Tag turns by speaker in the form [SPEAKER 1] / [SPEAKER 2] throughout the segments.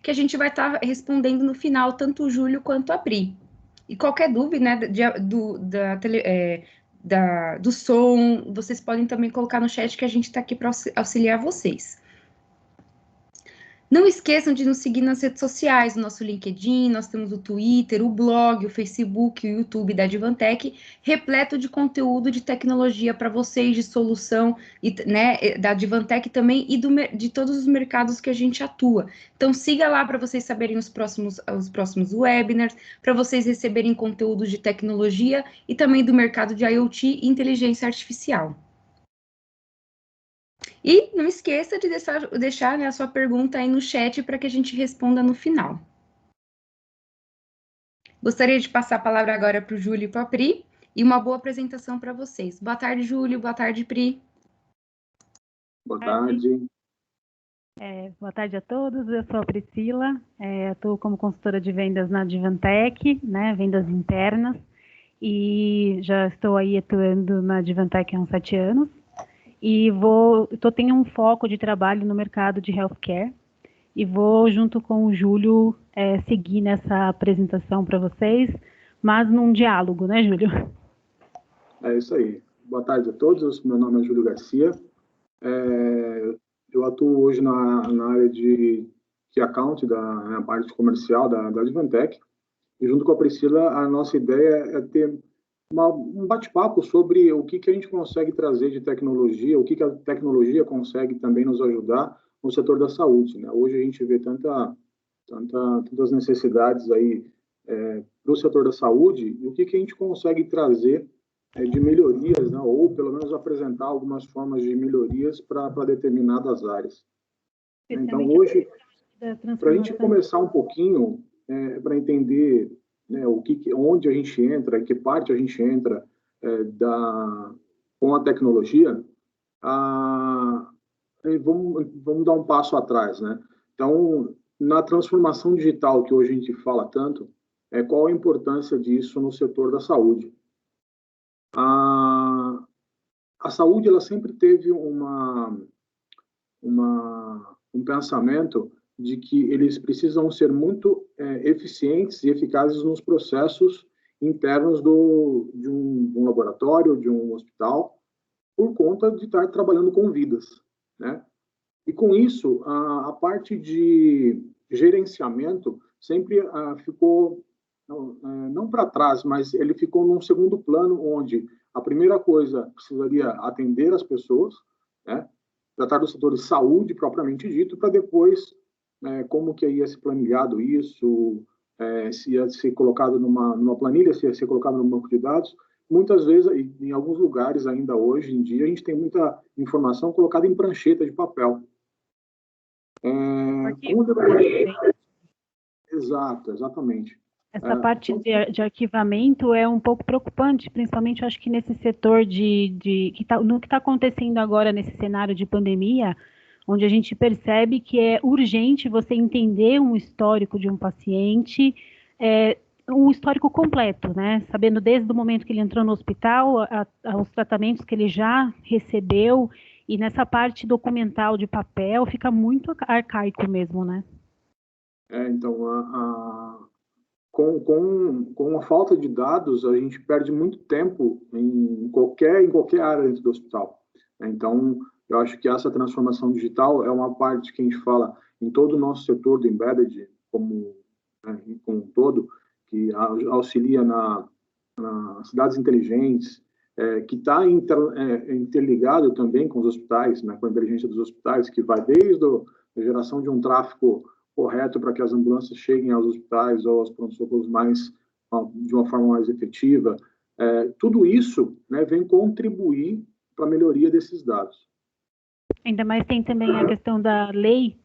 [SPEAKER 1] que a gente vai estar respondendo no final, tanto o Júlio quanto a Pri. E qualquer dúvida, né, do som, vocês podem também colocar no chat que a gente está aqui para auxiliar vocês. Não esqueçam de nos seguir nas redes sociais, no nosso LinkedIn, nós temos o Twitter, o blog, o Facebook, o YouTube da Advantech, repleto de conteúdo de tecnologia para vocês, de solução, né, da Advantech também e de todos os mercados que a gente atua. Então siga lá para vocês saberem os próximos webinars, para vocês receberem conteúdos de tecnologia e também do mercado de IoT e inteligência artificial. E não esqueça de deixar né, a sua pergunta aí no chat para que a gente responda no final. Gostaria de passar a palavra agora para o Júlio e para a Pri, e uma boa apresentação para vocês. Boa tarde, Júlio. Boa tarde, Pri.
[SPEAKER 2] Boa tarde.
[SPEAKER 3] Boa tarde a todos. Eu sou a Priscila, estou como consultora de vendas na Advantech, né, vendas internas, e já estou aí atuando na Advantech há uns 7 anos. E tenho um foco de trabalho no mercado de healthcare e vou, junto com o Júlio, seguir nessa apresentação para vocês, mas num diálogo, né, Júlio? É
[SPEAKER 2] isso aí. Boa tarde a todos, meu nome é Júlio Garcia. Eu atuo hoje na área de account, na parte comercial da Advantech, e junto com a Priscila, a nossa ideia é ter um bate-papo sobre o que a gente consegue trazer de tecnologia, o que a tecnologia consegue também nos ajudar no setor da saúde, né? Hoje a gente vê tantas necessidades aí para o setor da saúde, e o que a gente consegue trazer de melhorias, né? Ou pelo menos apresentar algumas formas de melhorias para determinadas áreas. Então, hoje, para a gente começar um pouquinho, para entender né, onde a gente entra, que parte a gente entra com a tecnologia, vamos dar um passo atrás, né? Então, na transformação digital que hoje a gente fala tanto, qual a importância disso no setor da saúde? A saúde ela sempre teve um pensamento de que eles precisam ser muito eficientes e eficazes nos processos internos de um laboratório, de um hospital, por conta de estar trabalhando com vidas, né? E com isso, a parte de gerenciamento sempre ficou, não para trás, mas ele ficou num segundo plano, onde a primeira coisa precisaria atender as pessoas, né? Tratar do setor de saúde propriamente dito, para depois como que ia ser planilhado isso, se ia ser colocado numa planilha, se ia ser colocado no banco de dados. Muitas vezes, em alguns lugares ainda hoje em dia, a gente tem muita informação colocada em prancheta de papel. Exato, exatamente.
[SPEAKER 3] Essa parte de arquivamento é um pouco preocupante, principalmente, eu acho que nesse setor no que está acontecendo agora nesse cenário de pandemia, onde a gente percebe que é urgente você entender um histórico de um paciente, um histórico completo, né? Sabendo desde o momento que ele entrou no hospital, os tratamentos que ele já recebeu, e nessa parte documental de papel fica muito arcaico mesmo, né?
[SPEAKER 2] Então, com a falta de dados, a gente perde muito tempo em qualquer área dentro do hospital. Então, eu acho que essa transformação digital é uma parte que a gente fala em todo o nosso setor do embedded, como um todo, que auxilia nas cidades inteligentes, que está interligado também com os hospitais, né, com a inteligência dos hospitais, que vai desde a geração de um tráfego correto para que as ambulâncias cheguem aos hospitais ou aos pronto-socorros de uma forma mais efetiva. Tudo isso, né, vem contribuir para a melhoria desses dados.
[SPEAKER 3] Ainda mais tem também a questão da lei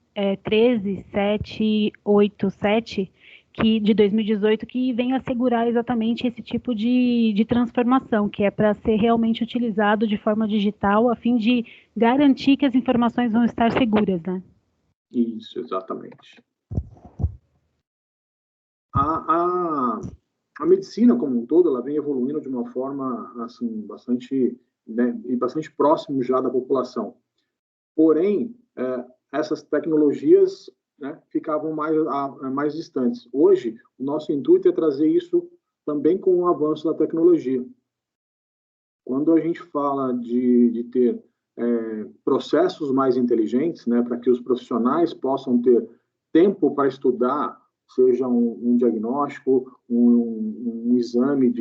[SPEAKER 3] 13787, de 2018, que vem assegurar exatamente esse tipo de transformação, que é para ser realmente utilizado de forma digital, a fim de garantir que as informações vão estar seguras, né?
[SPEAKER 2] Isso, exatamente. A medicina como um todo, ela vem evoluindo de uma forma assim bastante próximo já da população. Porém, essas tecnologias, né, ficavam mais distantes. Hoje, o nosso intuito é trazer isso também com o avanço da tecnologia. Quando a gente fala de ter processos mais inteligentes, né, para que os profissionais possam ter tempo para estudar, seja um diagnóstico, um exame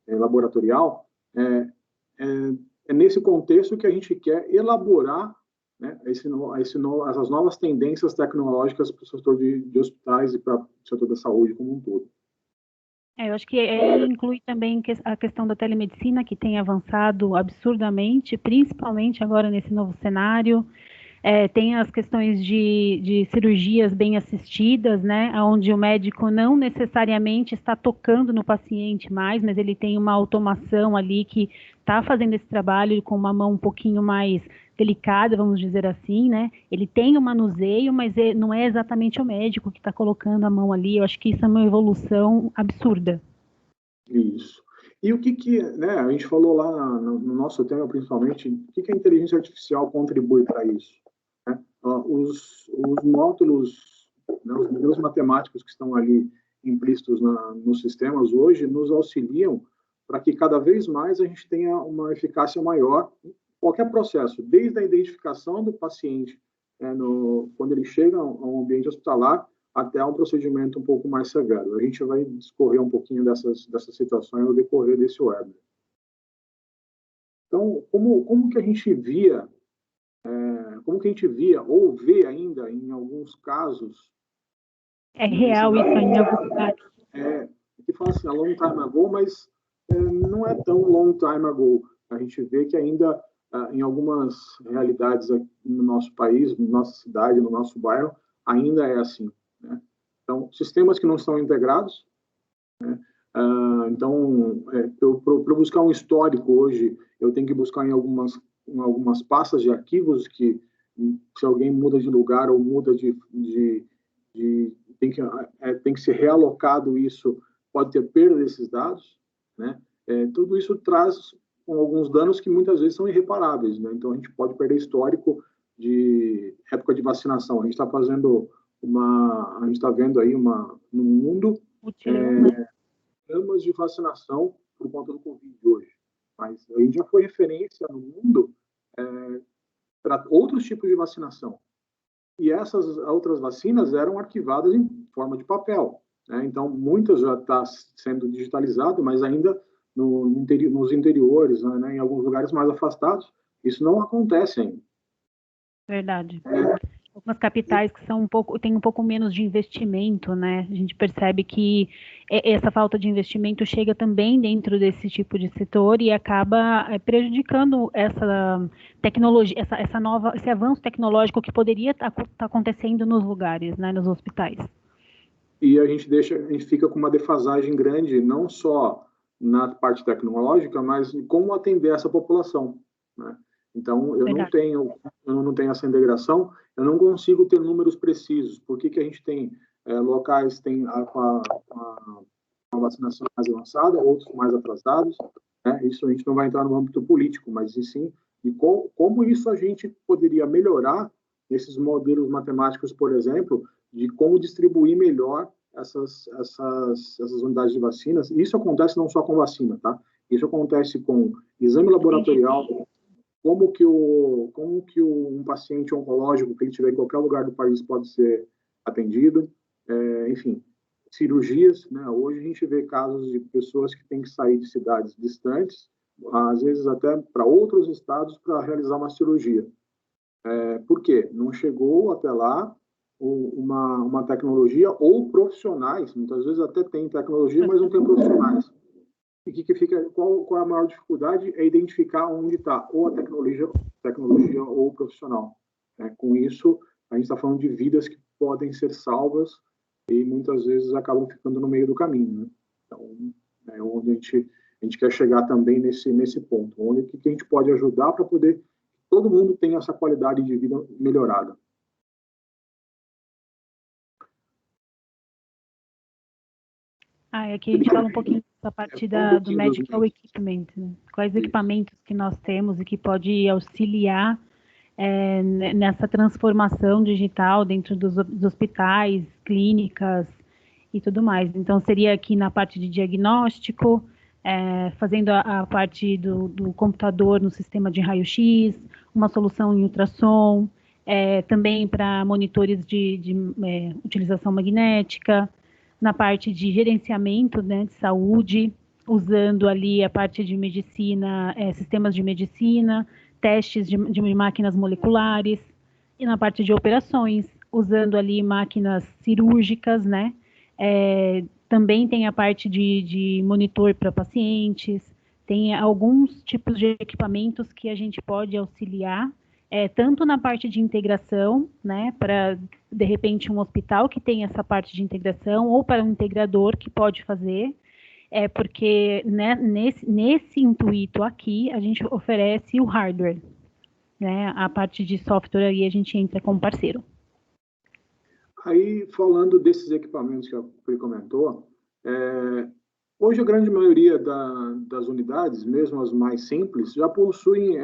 [SPEAKER 2] laboratorial, é nesse contexto que a gente quer elaborar, né, essas novas tendências tecnológicas para o setor de hospitais e para o setor da saúde como um todo.
[SPEAKER 3] Eu acho que inclui também a questão da telemedicina, que tem avançado absurdamente, principalmente agora nesse novo cenário. Tem as questões de cirurgias bem assistidas, né, onde o médico não necessariamente está tocando no paciente mais, mas ele tem uma automação ali que está fazendo esse trabalho com uma mão um pouquinho mais delicada, vamos dizer assim, né? Ele tem o manuseio, mas não é exatamente o médico que está colocando a mão ali. Eu acho que isso é uma evolução absurda.
[SPEAKER 2] Isso. E o que né, a gente falou lá no nosso tema, principalmente, o que a inteligência artificial contribui para isso? Né? Os módulos, né, os modelos matemáticos que estão ali implícitos nos sistemas hoje nos auxiliam para que cada vez mais a gente tenha uma eficácia maior em qualquer processo, desde a identificação do paciente, quando ele chega a um ambiente hospitalar, até um procedimento um pouco mais severo. A gente vai discorrer um pouquinho dessas situações no decorrer desse webinar. Então, como que a gente via ou vê ainda em alguns casos...
[SPEAKER 3] É real isso em alguns lugares.
[SPEAKER 2] Que fala assim, a long time ago, mas não é tão long time ago. A gente vê que ainda, em algumas realidades no nosso país, na nossa cidade, no nosso bairro, ainda é assim. Né? Então, sistemas que não estão integrados. Né? Então, para buscar um histórico hoje, eu tenho que buscar em algumas pastas de arquivos que, se alguém muda de lugar ou muda tem que ser realocado isso, pode ter perda desses dados, né? Tudo isso traz alguns danos que muitas vezes são irreparáveis, né? Então a gente pode perder histórico de época de vacinação. A gente está vendo aí no mundo programas de vacinação por conta do Covid hoje, mas a gente já foi referência no mundo para outros tipos de vacinação. E essas outras vacinas eram arquivadas em forma de papel. Né? Então, muitas já estão sendo digitalizado, mas ainda nos interiores, né? Em alguns lugares mais afastados, isso não acontece ainda.
[SPEAKER 3] Verdade. Algumas capitais que têm um pouco menos de investimento, né? A gente percebe que essa falta de investimento chega também dentro desse tipo de setor e acaba prejudicando essa tecnologia, esse avanço tecnológico que poderia estar acontecendo nos lugares, né, nos hospitais.
[SPEAKER 2] E a gente fica com uma defasagem grande, não só na parte tecnológica, mas em como atender essa população, né? Então, eu não tenho essa integração, eu não consigo ter números precisos. Por que a gente tem locais tem a vacinação mais avançada, outros mais atrasados? Né? Isso a gente não vai entrar no âmbito político, mas sim e como isso a gente poderia melhorar esses modelos matemáticos, por exemplo, de como distribuir melhor essas unidades de vacinas. Isso acontece não só com vacina, tá? Isso acontece com exame laboratorial, como que um paciente oncológico que ele tiver em qualquer lugar do país pode ser atendido, enfim, cirurgias, né? Hoje a gente vê casos de pessoas que têm que sair de cidades distantes, às vezes até para outros estados para realizar uma cirurgia. Por quê? Não chegou até lá uma tecnologia ou profissionais, muitas vezes até tem tecnologia, mas não tem profissionais. E qual é a maior dificuldade? É identificar onde está ou a tecnologia ou o profissional. Com isso, a gente está falando de vidas que podem ser salvas e muitas vezes acabam ficando no meio do caminho. Né? Então, é onde a gente quer chegar também nesse ponto, onde que a gente pode ajudar para poder todo mundo tenha essa qualidade de vida melhorada.
[SPEAKER 3] Aqui a gente fala um pouquinho da parte do medical equipment, né? Quais equipamentos que nós temos e que pode auxiliar nessa transformação digital dentro dos hospitais, clínicas e tudo mais. Então, seria aqui na parte de diagnóstico, fazendo a parte do computador no sistema de raio-x, uma solução em ultrassom, também para monitores de utilização magnética, na parte de gerenciamento, né, de saúde, usando ali a parte de medicina, sistemas de medicina, testes de máquinas moleculares, e na parte de operações, usando ali máquinas cirúrgicas, né? Também tem a parte de monitor para pacientes, tem alguns tipos de equipamentos que a gente pode auxiliar, tanto na parte de integração, né, para, de repente, um hospital que tem essa parte de integração, ou para um integrador que pode fazer, porque né, nesse intuito aqui, a gente oferece o hardware, né, a parte de software aí a gente entra como parceiro.
[SPEAKER 2] Aí, falando desses equipamentos que a Pri comentou, hoje a grande maioria das unidades, mesmo as mais simples, já possuem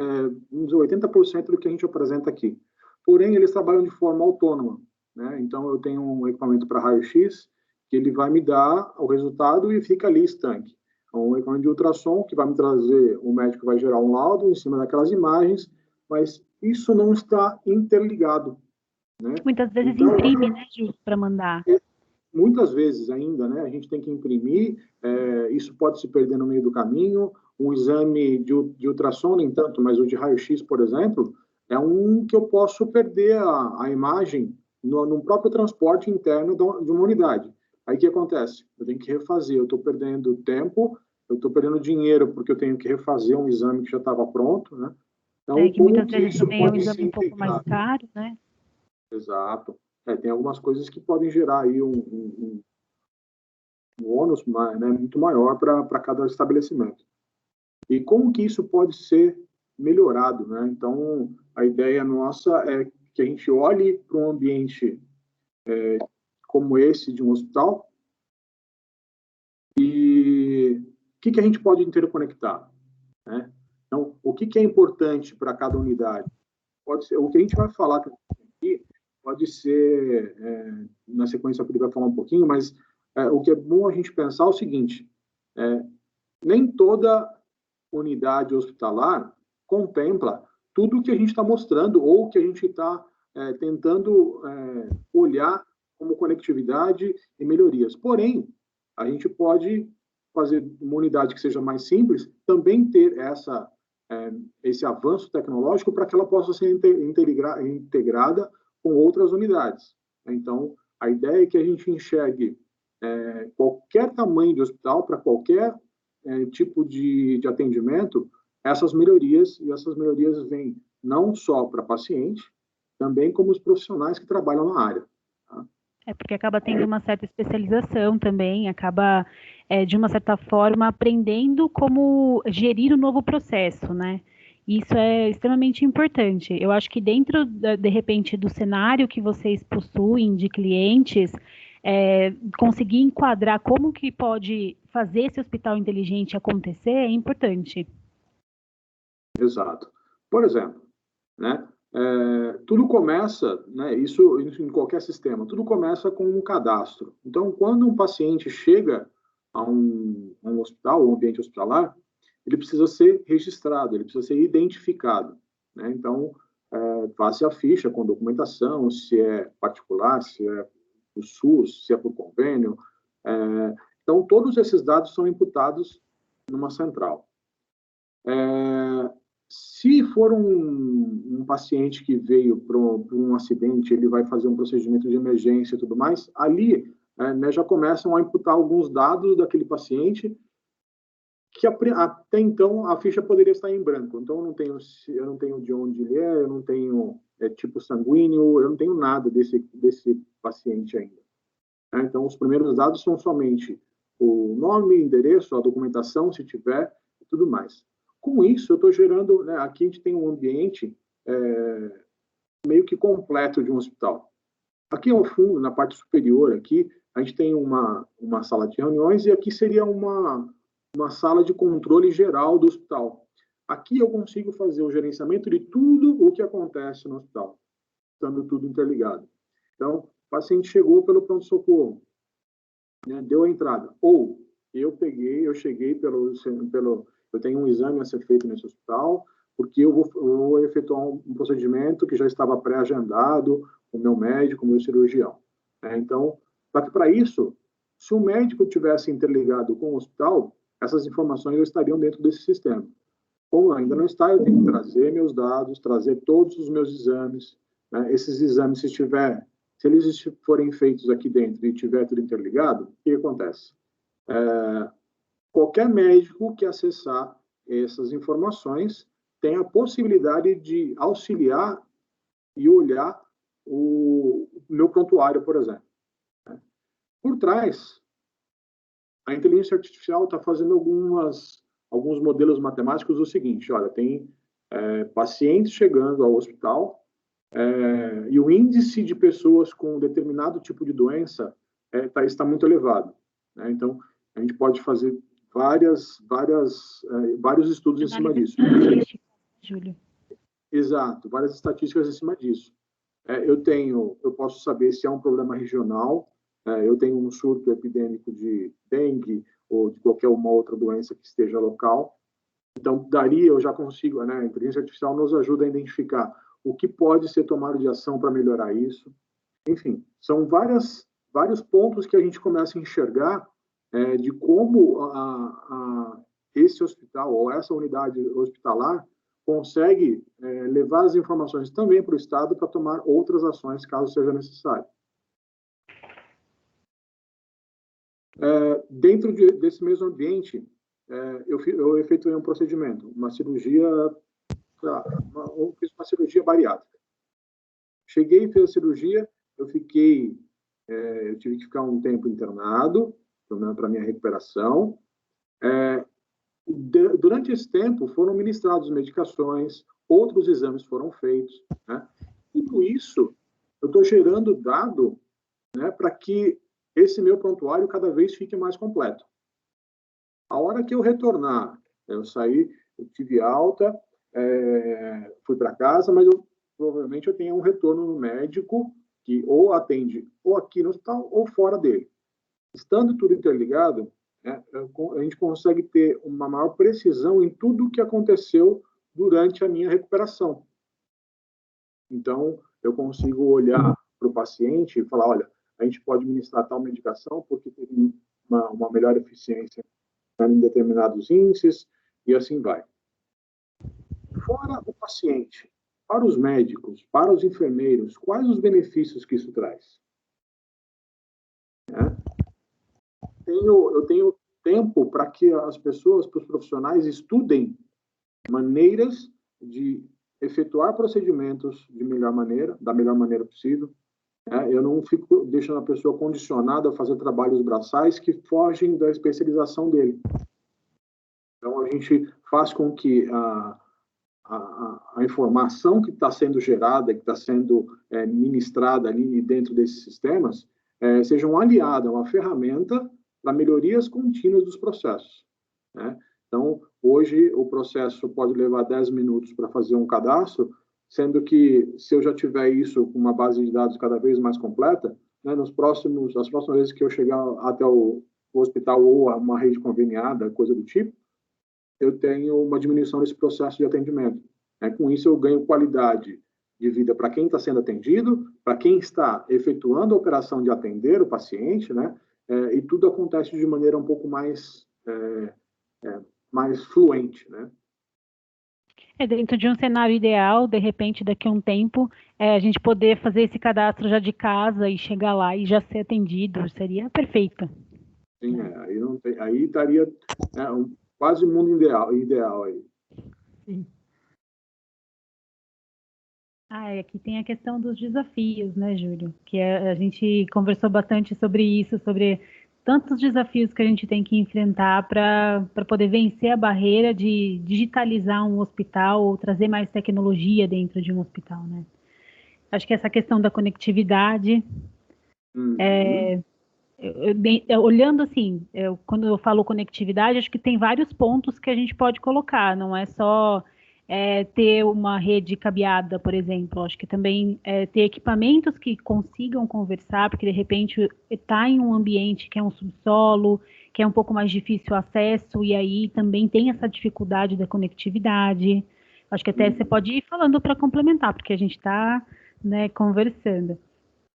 [SPEAKER 2] uns 80% do que a gente apresenta aqui. Porém, eles trabalham de forma autônoma, né? Então, eu tenho um equipamento para raio-x, que ele vai me dar o resultado e fica ali estanque. Um equipamento de ultrassom, que vai me trazer, o médico vai gerar um laudo em cima daquelas imagens, mas isso não está interligado, né?
[SPEAKER 3] Muitas vezes
[SPEAKER 2] então,
[SPEAKER 3] imprime, né, Ju, para mandar.
[SPEAKER 2] Muitas vezes ainda, né, a gente tem que imprimir, isso pode se perder no meio do caminho. Um exame de ultrassom, nem tanto, mas o de raio-x, por exemplo, é um que eu posso perder a imagem no próprio transporte interno de uma unidade. Aí o que acontece? Eu tenho que refazer, eu estou perdendo tempo, eu estou perdendo dinheiro porque eu tenho que refazer um exame que já estava pronto, né? Então,
[SPEAKER 3] que muitas vezes também é um exame um pouco
[SPEAKER 2] integrar?
[SPEAKER 3] mais caro, né?
[SPEAKER 2] Exato. Tem algumas coisas que podem gerar aí um ônus, né, muito maior para cada estabelecimento. E como que isso pode ser melhorado, né? Então, a ideia nossa é que a gente olhe para um ambiente como esse de um hospital e o que a gente pode interconectar, né? Então, o que é importante para cada unidade? Pode ser, o que a gente vai falar aqui pode ser, na sequência ele vai falar um pouquinho, mas o que é bom a gente pensar é o seguinte, nem toda unidade hospitalar contempla tudo que a gente está mostrando ou que a gente está tentando olhar como conectividade e melhorias. Porém, a gente pode fazer uma unidade que seja mais simples, também ter esse avanço tecnológico para que ela possa ser integrada com outras unidades. Então, a ideia é que a gente enxergue qualquer tamanho de hospital, para qualquer tipo de atendimento, essas melhorias, e essas melhorias vêm não só para paciente, também como os profissionais que trabalham na área. Tá?
[SPEAKER 3] Porque acaba tendo uma certa especialização também, acaba, de uma certa forma, aprendendo como gerir o novo processo, né? Isso é extremamente importante. Eu acho que dentro, de repente, do cenário que vocês possuem de clientes, conseguir enquadrar como que pode fazer esse hospital inteligente acontecer é importante.
[SPEAKER 2] Exato. Por exemplo, né, tudo começa, né, isso em qualquer sistema, tudo começa com um cadastro. Então, quando um paciente chega a um hospital, um ambiente hospitalar, ele precisa ser registrado, ele precisa ser identificado, né? Então, faz-se a ficha com documentação, se é particular, se é do SUS, se é por convênio. Então, todos esses dados são imputados numa central. Se for um paciente que veio por um acidente, ele vai fazer um procedimento de emergência e tudo mais, ali né, já começam a imputar alguns dados daquele paciente que até então a ficha poderia estar em branco. Então, eu não tenho de onde ele é, eu não tenho tipo sanguíneo, eu não tenho nada desse paciente ainda. Então, os primeiros dados são somente o nome, endereço, a documentação, se tiver, e tudo mais. Com isso, eu estou gerando, né, aqui a gente tem um ambiente meio que completo de um hospital. Aqui ao fundo, na parte superior, aqui, a gente tem uma sala de reuniões e aqui seria uma sala de controle geral do hospital. Aqui eu consigo fazer o gerenciamento de tudo o que acontece no hospital, estando tudo interligado. Então, o paciente chegou pelo pronto-socorro, né, deu a entrada. Ou eu cheguei eu tenho um exame a ser feito nesse hospital, porque eu vou efetuar um procedimento que já estava pré-agendado com o meu médico, com o meu cirurgião. Então, para isso, se o médico tivesse interligado com o hospital, essas informações já estariam dentro desse sistema. Como ainda não está, eu tenho que trazer meus dados, trazer todos os meus exames, né? Esses exames, se eles forem feitos aqui dentro e tiver tudo interligado, o que acontece? Qualquer médico que acessar essas informações tem a possibilidade de auxiliar e olhar o meu prontuário, por exemplo. Por trás, a inteligência artificial está fazendo alguns modelos matemáticos do seguinte: olha, tem pacientes chegando ao hospital e o índice de pessoas com determinado tipo de doença está muito elevado, né? Então, a gente pode fazer vários estudos em cima disso.
[SPEAKER 3] Júlio.
[SPEAKER 2] Exato, várias estatísticas em cima disso. Eu posso saber se é um problema regional, eu tenho um surto epidêmico de dengue ou de qualquer uma outra doença que esteja local. Então, eu já consigo, né? A inteligência artificial nos ajuda a identificar o que pode ser tomado de ação para melhorar isso. Enfim, são vários pontos que a gente começa a enxergar de como esse hospital ou essa unidade hospitalar consegue levar as informações também para o Estado para tomar outras ações, caso seja necessário. Dentro desse mesmo ambiente, eu efetuei um procedimento, uma cirurgia, fiz uma cirurgia bariátrica. Cheguei e fiz a cirurgia, eu tive que ficar um tempo internado para minha recuperação. Durante esse tempo, foram ministradas medicações, outros exames foram feitos, né? Tudo isso, eu estou gerando dado, né, para que esse meu prontuário cada vez fique mais completo. A hora que eu retornar, eu saí, eu tive alta, fui para casa, mas provavelmente eu tenho um retorno no médico que ou atende ou aqui no hospital ou fora dele. Estando tudo interligado, a gente consegue ter uma maior precisão em tudo o que aconteceu durante a minha recuperação. Então, eu consigo olhar para o paciente e falar, olha, a gente pode ministrar tal medicação porque teve uma melhor eficiência em determinados índices, e assim vai. Fora o paciente, para os médicos, para os enfermeiros, quais os benefícios que isso traz? Eu tenho tempo para que as pessoas, para os profissionais, estudem maneiras de efetuar procedimentos da melhor maneira possível. Eu não fico deixando a pessoa condicionada a fazer trabalhos braçais que fogem da especialização dele. Então, a gente faz com que a informação que está sendo gerada, que está sendo ministrada ali dentro desses sistemas, seja uma aliada, uma ferramenta para melhorias contínuas dos processos, né? Então, hoje, o processo pode levar 10 minutos para fazer um cadastro, sendo que, se eu já tiver isso com uma base de dados cada vez mais completa, né, as próximas vezes que eu chegar até o hospital ou uma rede conveniada, coisa do tipo, eu tenho uma diminuição desse processo de atendimento. Com isso, eu ganho qualidade de vida para quem está sendo atendido, para quem está efetuando a operação de atender o paciente, né? E tudo acontece de maneira um pouco mais fluente, né?
[SPEAKER 3] Dentro de um cenário ideal, de repente, daqui a um tempo, a gente poder fazer esse cadastro já de casa e chegar lá e já ser atendido, seria perfeito.
[SPEAKER 2] Sim, aí estaria quase o mundo ideal aí.
[SPEAKER 3] Sim. Aqui tem a questão dos desafios, né, Júlio? Que a gente conversou bastante sobre isso, sobre tantos desafios que a gente tem que enfrentar para poder vencer a barreira de digitalizar um hospital ou trazer mais tecnologia dentro de um hospital, né? Acho que essa questão da conectividade, olhando assim, quando eu falo conectividade, acho que tem vários pontos que a gente pode colocar, não é só ter uma rede cabeada, por exemplo. Acho que também ter equipamentos que consigam conversar, porque de repente está em um ambiente que é um subsolo, que é um pouco mais difícil o acesso, e aí também tem essa dificuldade da conectividade. Acho que até você pode ir falando para complementar, porque a gente está, né, conversando.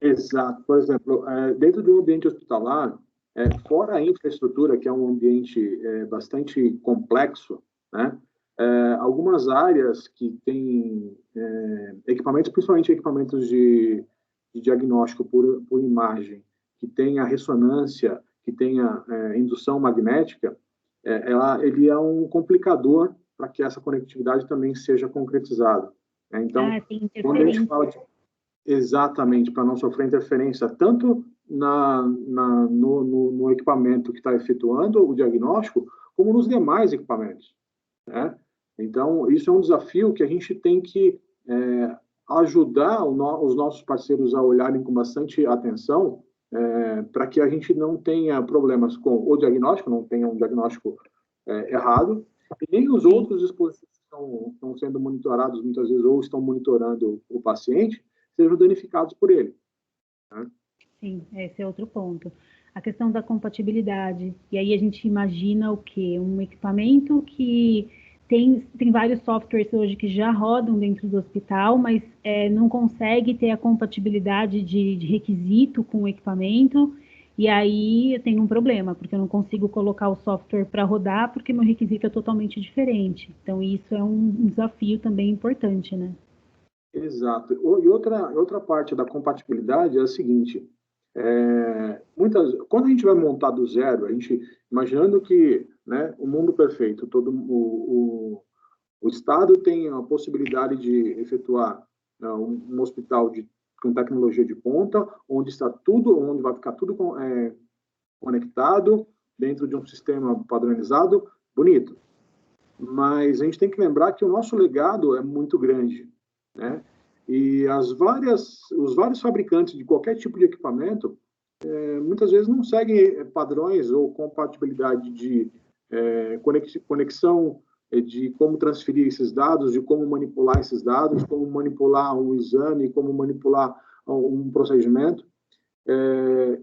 [SPEAKER 2] Exato. Por exemplo, dentro de um ambiente hospitalar, fora a infraestrutura, que é um ambiente bastante complexo, né? Algumas áreas que têm equipamentos, principalmente equipamentos de diagnóstico por imagem, que tenha ressonância, que tenha indução magnética, ele é um complicador para que essa conectividade também seja concretizada, né? Então,
[SPEAKER 3] Tem
[SPEAKER 2] quando a gente
[SPEAKER 3] interferência.
[SPEAKER 2] fala de exatamente, para não sofrer interferência tanto no equipamento que está efetuando o diagnóstico, como nos demais equipamentos, né? Então, isso é um desafio que a gente tem que ajudar os nossos parceiros a olharem com bastante atenção, para que a gente não tenha problemas com o diagnóstico, não tenha um diagnóstico errado, e nem os outros dispositivos que estão sendo monitorados muitas vezes, ou estão monitorando o paciente, sejam danificados por ele, né?
[SPEAKER 3] Sim, esse é outro ponto. A questão da compatibilidade. E aí a gente imagina o quê? Um equipamento que tem vários softwares hoje que já rodam dentro do hospital, mas não consegue ter a compatibilidade de requisito com o equipamento. E aí eu tenho um problema, porque eu não consigo colocar o software para rodar, porque meu requisito é totalmente diferente. Então, isso é um desafio também importante, né?
[SPEAKER 2] Exato. E outra parte da compatibilidade é a seguinte: quando a gente vai montar do zero, a gente imaginando que, né, o mundo perfeito, todo o Estado tem a possibilidade de efetuar um hospital com tecnologia de ponta, onde está tudo, onde vai ficar tudo conectado dentro de um sistema padronizado, bonito. Mas a gente tem que lembrar que o nosso legado é muito grande, né? E os vários fabricantes de qualquer tipo de equipamento, muitas vezes não seguem padrões ou compatibilidade de conexão, de como transferir esses dados, de como manipular esses dados, como manipular um exame, como manipular um procedimento.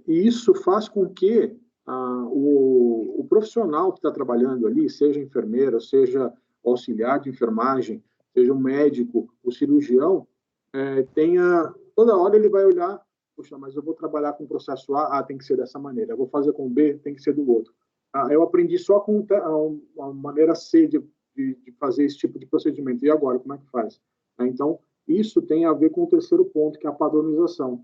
[SPEAKER 2] E isso faz com que o profissional que está trabalhando ali, seja enfermeira, seja auxiliar de enfermagem, seja um médico, o cirurgião, toda hora ele vai olhar, puxa, mas eu vou trabalhar com o processo A, tem que ser dessa maneira, eu vou fazer com B, tem que ser do outro. Eu aprendi só com a maneira C de fazer esse tipo de procedimento, e agora, como é que faz? Então, isso tem a ver com o terceiro ponto, que é a padronização,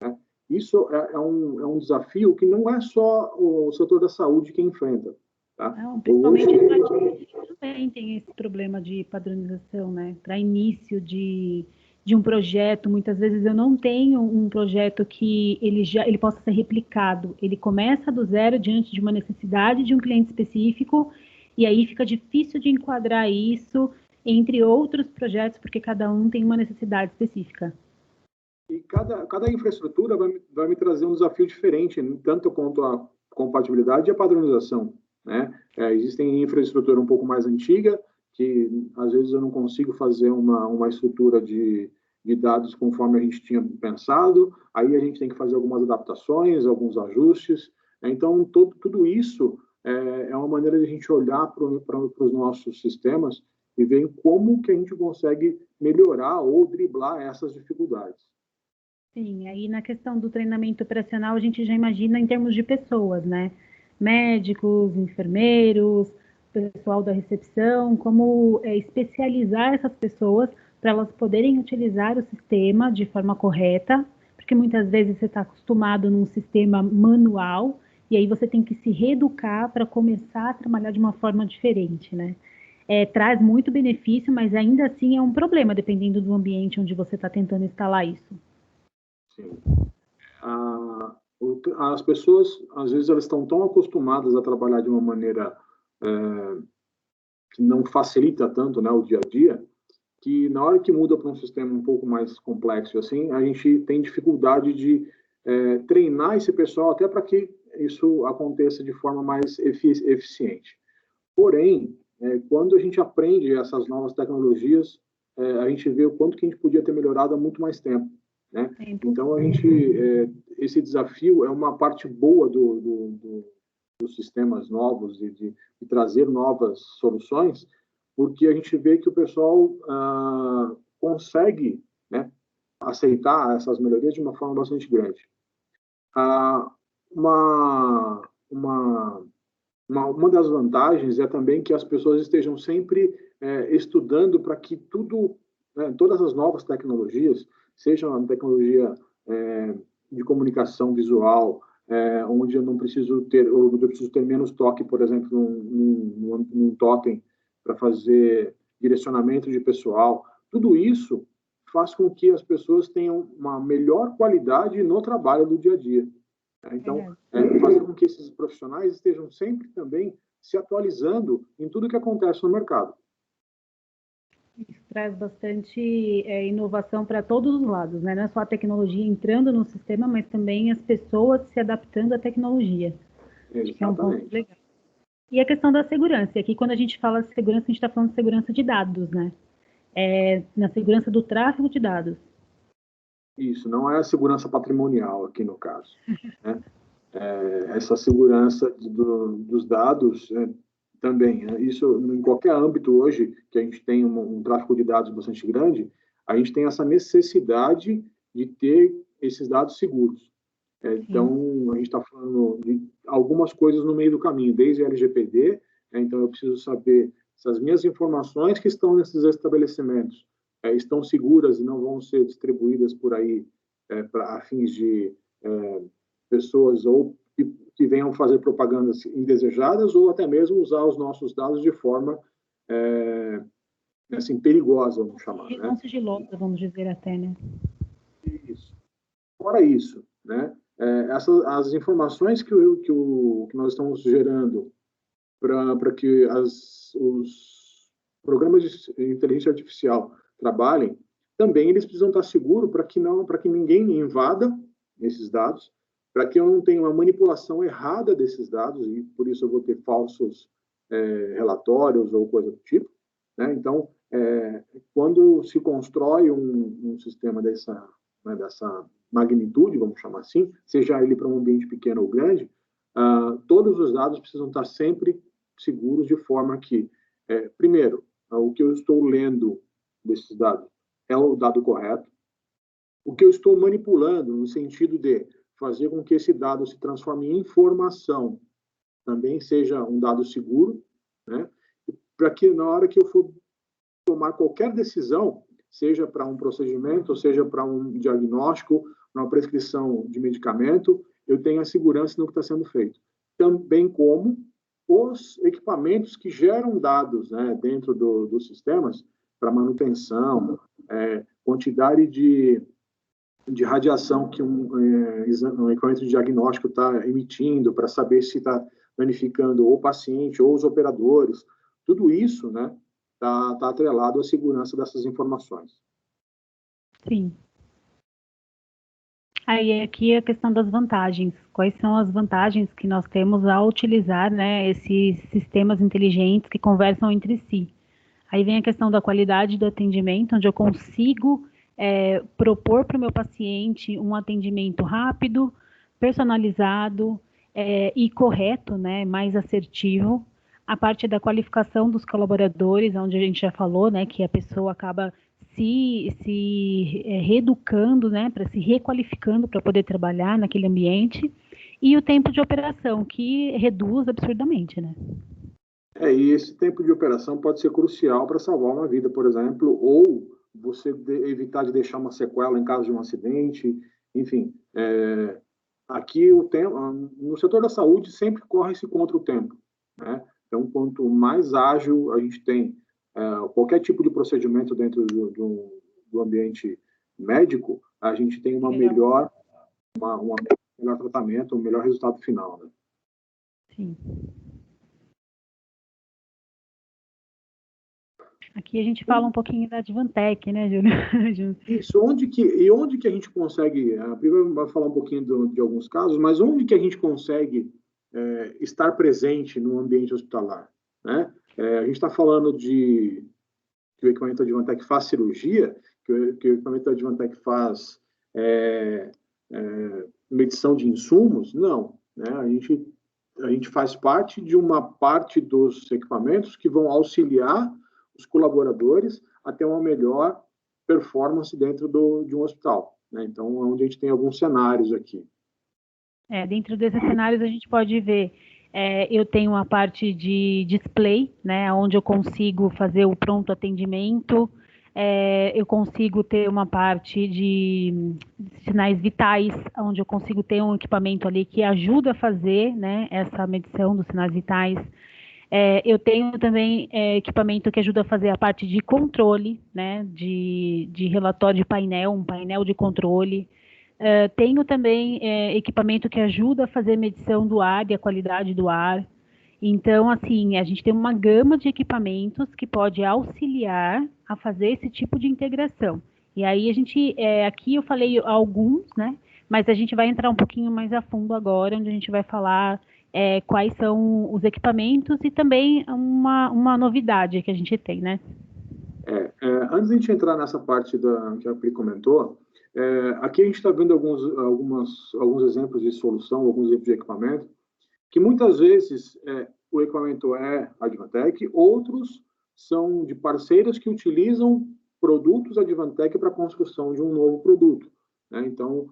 [SPEAKER 2] né? Isso é um desafio que não é só o setor da saúde que enfrenta, tá?
[SPEAKER 3] Não, principalmente hoje também tem esse problema de padronização, né? Para início de um projeto, muitas vezes eu não tenho um projeto que ele possa ser replicado. Ele começa do zero diante de uma necessidade de um cliente específico, e aí fica difícil de enquadrar isso entre outros projetos, porque cada um tem uma necessidade específica.
[SPEAKER 2] E cada infraestrutura vai me trazer um desafio diferente, tanto quanto a compatibilidade e a padronização, né? Existem infraestrutura um pouco mais antiga, que às vezes eu não consigo fazer uma estrutura de dados conforme a gente tinha pensado, aí a gente tem que fazer algumas adaptações, alguns ajustes. Então, tudo isso é uma maneira de a gente olhar para os nossos sistemas e ver como que a gente consegue melhorar ou driblar essas dificuldades.
[SPEAKER 3] Sim, aí na questão do treinamento operacional, a gente já imagina em termos de pessoas, né? Médicos, enfermeiros, pessoal da recepção, como especializar essas pessoas para elas poderem utilizar o sistema de forma correta, porque muitas vezes você está acostumado num sistema manual e aí você tem que se reeducar para começar a trabalhar de uma forma diferente, né? Traz muito benefício, mas ainda assim é um problema, dependendo do ambiente onde você está tentando instalar isso.
[SPEAKER 2] Sim. As pessoas, às vezes, elas estão tão acostumadas a trabalhar de uma maneira que não facilita tanto, né, o dia a dia, que na hora que muda para um sistema um pouco mais complexo, assim, a gente tem dificuldade de treinar esse pessoal até para que isso aconteça de forma mais eficiente. Porém, quando a gente aprende essas novas tecnologias, a gente vê o quanto que a gente podia ter melhorado há muito mais tempo, né? Então, esse desafio é uma parte boa dos sistemas novos e de trazer novas soluções, porque a gente vê que o pessoal consegue, né, aceitar essas melhorias de uma forma bastante grande. Uma das vantagens é também que as pessoas estejam sempre estudando para que tudo, né, todas as novas tecnologias, sejam a tecnologia de comunicação visual, onde eu não preciso ter, ou eu preciso ter menos toque, por exemplo, num totem para fazer direcionamento de pessoal. Tudo isso faz com que as pessoas tenham uma melhor qualidade no trabalho do dia a dia. Então, fazer com que esses profissionais estejam sempre também se atualizando em tudo que acontece no mercado.
[SPEAKER 3] Isso traz bastante inovação para todos os lados, né? Não é só a tecnologia entrando no sistema, mas também as pessoas se adaptando à tecnologia.
[SPEAKER 2] Exatamente.
[SPEAKER 3] Acho que é um ponto legal. E a questão da segurança. Aqui, quando a gente fala de segurança, a gente está falando de segurança de dados, né? Na segurança do tráfego de dados.
[SPEAKER 2] Isso, não é a segurança patrimonial aqui no caso, né? Essa segurança dos dados também, né? Isso em qualquer âmbito hoje que a gente tem um tráfego de dados bastante grande, a gente tem essa necessidade de ter esses dados seguros. Então, a gente está falando de algumas coisas no meio do caminho, desde a LGPD, então eu preciso saber se as minhas informações que estão nesses estabelecimentos estão seguras e não vão ser distribuídas por aí para fins de pessoas ou que venham fazer propagandas indesejadas ou até mesmo usar os nossos dados de forma assim, perigosa, vamos chamar.
[SPEAKER 3] Não sigilosa, vamos dizer até, né?
[SPEAKER 2] Isso. Fora isso, né? As informações que nós estamos gerando para que os programas de inteligência artificial trabalhem, também eles precisam estar seguros para que ninguém invada esses dados, para que eu não tenha uma manipulação errada desses dados e por isso eu vou ter falsos relatórios ou coisa do tipo, né? Então, quando se constrói um sistema dessa magnitude, vamos chamar assim, seja ele para um ambiente pequeno ou grande, todos os dados precisam estar sempre seguros de forma que, primeiro, o que eu estou lendo desses dados é o dado correto, o que eu estou manipulando no sentido de fazer com que esse dado se transforme em informação também seja um dado seguro, né? Para que na hora que eu for tomar qualquer decisão, seja para um procedimento, ou seja para um diagnóstico, uma prescrição de medicamento, eu tenha segurança no que está sendo feito. Também como os equipamentos que geram dados, né, dentro dos sistemas para manutenção, quantidade de radiação que um equipamento de diagnóstico está emitindo para saber se está danificando o paciente ou os operadores. Tudo isso, né, tá atrelado à segurança dessas informações.
[SPEAKER 3] Sim. Aí aqui a questão das vantagens. Quais são as vantagens que nós temos ao utilizar, né, esses sistemas inteligentes que conversam entre si? Aí vem a questão da qualidade do atendimento, onde eu consigo propor para o meu paciente um atendimento rápido, personalizado e correto, né, mais assertivo. A parte da qualificação dos colaboradores, onde a gente já falou, né, que a pessoa acaba se reeducando, né, para se requalificando para poder trabalhar naquele ambiente, e o tempo de operação, que reduz absurdamente, né?
[SPEAKER 2] E esse tempo de operação pode ser crucial para salvar uma vida, por exemplo, ou você evitar de deixar uma sequela em caso de um acidente, enfim. Aqui o tempo, no setor da saúde sempre corre-se contra o tempo, né? Então, quanto mais ágil a gente tem qualquer tipo de procedimento dentro do ambiente médico, a gente tem um melhor tratamento, um melhor resultado final, né?
[SPEAKER 3] Sim. Aqui a gente fala um pouquinho da Advantech, né, Júlio?
[SPEAKER 2] Isso, onde que a gente consegue, a Primeiro vai falar um pouquinho de alguns casos, mas onde que a gente consegue estar presente no ambiente hospitalar, né? A gente está falando que o equipamento Advantech faz cirurgia, que o equipamento Advantech faz medição de insumos? Não, né? A gente faz parte de uma parte dos equipamentos que vão auxiliar os colaboradores a ter uma melhor performance dentro de um hospital, né? Então, é onde a gente tem alguns cenários aqui.
[SPEAKER 3] Dentro desses cenários a gente pode ver, eu tenho uma parte de display, né, onde eu consigo fazer o pronto atendimento, eu consigo ter uma parte de sinais vitais, onde eu consigo ter um equipamento ali que ajuda a fazer, né, essa medição dos sinais vitais. Eu tenho também equipamento que ajuda a fazer a parte de controle, né, de relatório de painel, um painel de controle. Tenho também equipamento que ajuda a fazer medição do ar e a qualidade do ar. Então, assim, a gente tem uma gama de equipamentos que pode auxiliar a fazer esse tipo de integração. E aí aqui eu falei alguns, né? Mas a gente vai entrar um pouquinho mais a fundo agora, onde a gente vai falar quais são os equipamentos e também uma novidade que a gente tem, né?
[SPEAKER 2] Antes de a gente entrar nessa parte que a Pri comentou, aqui a gente está vendo alguns exemplos de solução, alguns exemplos de equipamento, que muitas vezes o equipamento é Advantech, outros são de parceiros que utilizam produtos Advantech para a construção de um novo produto, né? Então,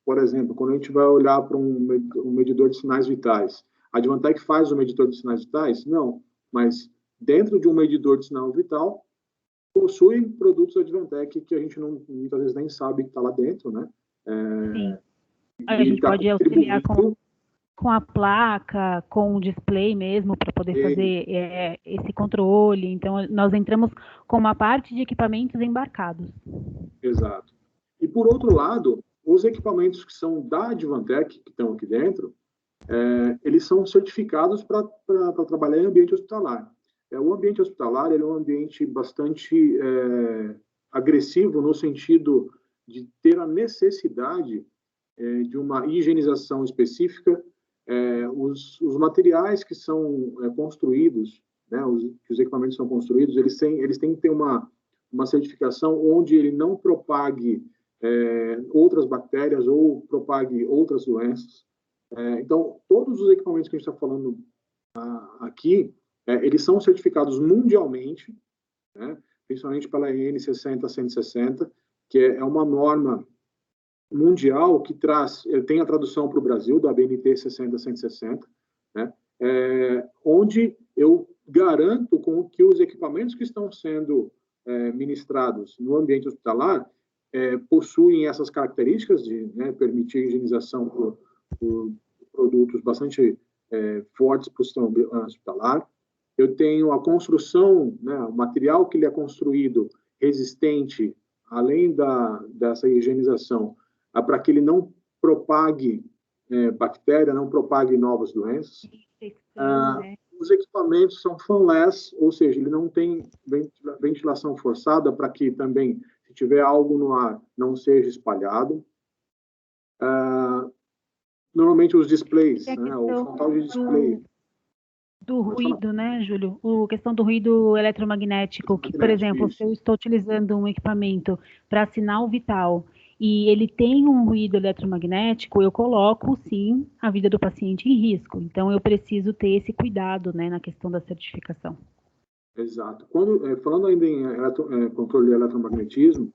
[SPEAKER 2] por exemplo, quando a gente vai olhar para um medidor de sinais vitais, a Advantech faz o medidor de sinais vitais? Não, mas dentro de um medidor de sinal vital, possuem produtos Advantech que a gente muitas vezes nem sabe que está lá dentro, né?
[SPEAKER 3] Sim. A gente pode auxiliar com a placa, com o display mesmo, para poder fazer esse controle. Então, nós entramos com uma parte de equipamentos embarcados.
[SPEAKER 2] Exato. E, por outro lado, os equipamentos que são da Advantech, que estão aqui dentro, eles são certificados para trabalhar em ambiente hospitalar. O ambiente hospitalar ele é um ambiente bastante agressivo no sentido de ter a necessidade de uma higienização específica. Os materiais que são construídos, né, os equipamentos são construídos, eles têm que ter uma certificação onde ele não propague outras bactérias ou propague outras doenças. Então, todos os equipamentos que a gente está falando aqui, eles são certificados mundialmente, né, principalmente pela EN 60160, que é uma norma mundial que tem a tradução para o Brasil, da BNT 60160, né, onde eu garanto que os equipamentos que estão sendo ministrados no ambiente hospitalar possuem essas características de permitir higienização por produtos bastante fortes para o sistema hospitalar. Eu tenho a construção, né, o material que ele é construído resistente, além dessa higienização, para que ele não propague bactéria, não propague novas doenças. Os equipamentos são fanless, ou seja, ele não tem ventilação forçada para que também, se tiver algo no ar, não seja espalhado. Normalmente os displays, né, o frontal de display.
[SPEAKER 3] Do ruído, né, Júlio? A questão do ruído eletromagnético, que, por exemplo, isso. Se eu estou utilizando um equipamento para sinal vital e ele tem um ruído eletromagnético, eu coloco, sim, a vida do paciente em risco. Então, eu preciso ter esse cuidado, né, na questão da certificação.
[SPEAKER 2] Exato. Falando ainda em controle de eletromagnetismo,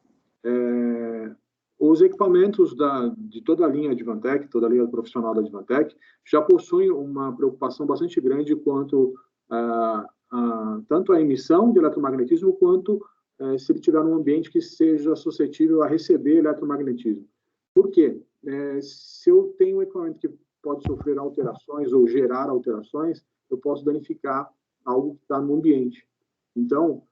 [SPEAKER 2] os equipamentos de toda a linha Advantech, toda a linha profissional da Advantech, já possuem uma preocupação bastante grande quanto tanto a emissão de eletromagnetismo, quanto se ele estiver num ambiente que seja suscetível a receber eletromagnetismo. Por quê? Se eu tenho um equipamento que pode sofrer alterações ou gerar alterações, eu posso danificar algo que está no ambiente. Então,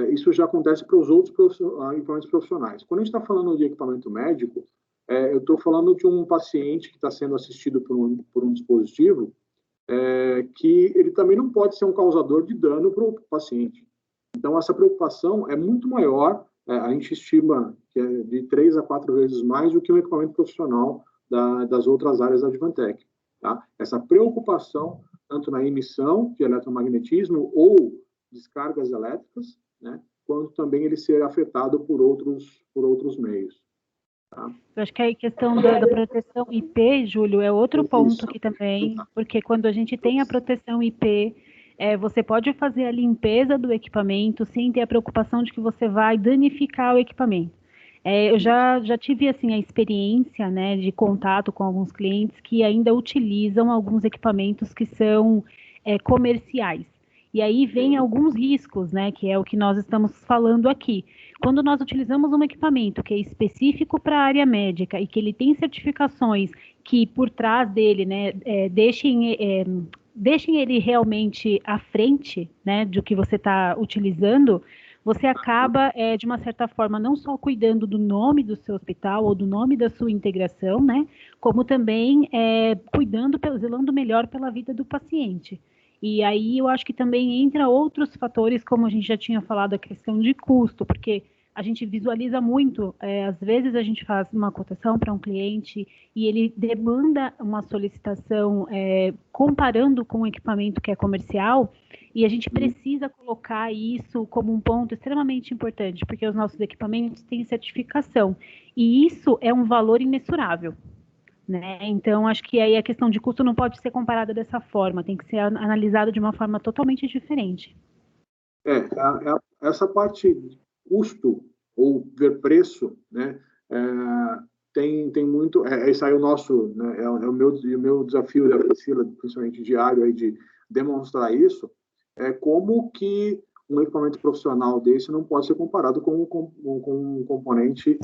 [SPEAKER 2] isso já acontece para os outros equipamentos profissionais. Quando a gente está falando de equipamento médico, eu estou falando de um paciente que está sendo assistido por um dispositivo que ele também não pode ser um causador de dano para o paciente. Então, essa preocupação é muito maior, a gente estima que é de 3 a 4 vezes mais do que um equipamento profissional das outras áreas da Advantech. Tá? Essa preocupação, tanto na emissão de eletromagnetismo ou descargas elétricas, né, quanto também ele ser afetado por outros meios. Tá?
[SPEAKER 3] Eu acho que a questão da proteção IP, Júlio, é outro ponto aqui também, porque quando a gente tem a proteção IP, você pode fazer a limpeza do equipamento sem ter a preocupação de que você vai danificar o equipamento. Eu já tive assim, a experiência, né, de contato com alguns clientes que ainda utilizam alguns equipamentos que são comerciais. E aí vem alguns riscos, né, que é o que nós estamos falando aqui. Quando nós utilizamos um equipamento que é específico para a área médica e que ele tem certificações que por trás dele, né, deixem ele realmente à frente, né, do que você está utilizando, você acaba, de uma certa forma, não só cuidando do nome do seu hospital ou do nome da sua integração, né, como também cuidando, zelando melhor pela vida do paciente. E aí eu acho que também entra outros fatores, como a gente já tinha falado, a questão de custo, porque a gente visualiza muito, às vezes a gente faz uma cotação para um cliente e ele demanda uma solicitação comparando com o equipamento que é comercial, e a gente precisa colocar isso como um ponto extremamente importante, porque os nossos equipamentos têm certificação, e isso é um valor imensurável. Né? Então, acho que aí a questão de custo não pode ser comparada dessa forma, tem que ser analisada de uma forma totalmente diferente.
[SPEAKER 2] Essa parte de custo ou ver preço, né, tem muito, esse aí é o nosso, né, é o meu desafio da Priscila, principalmente diário, aí, de demonstrar isso, como que um equipamento profissional desse não pode ser comparado com um componente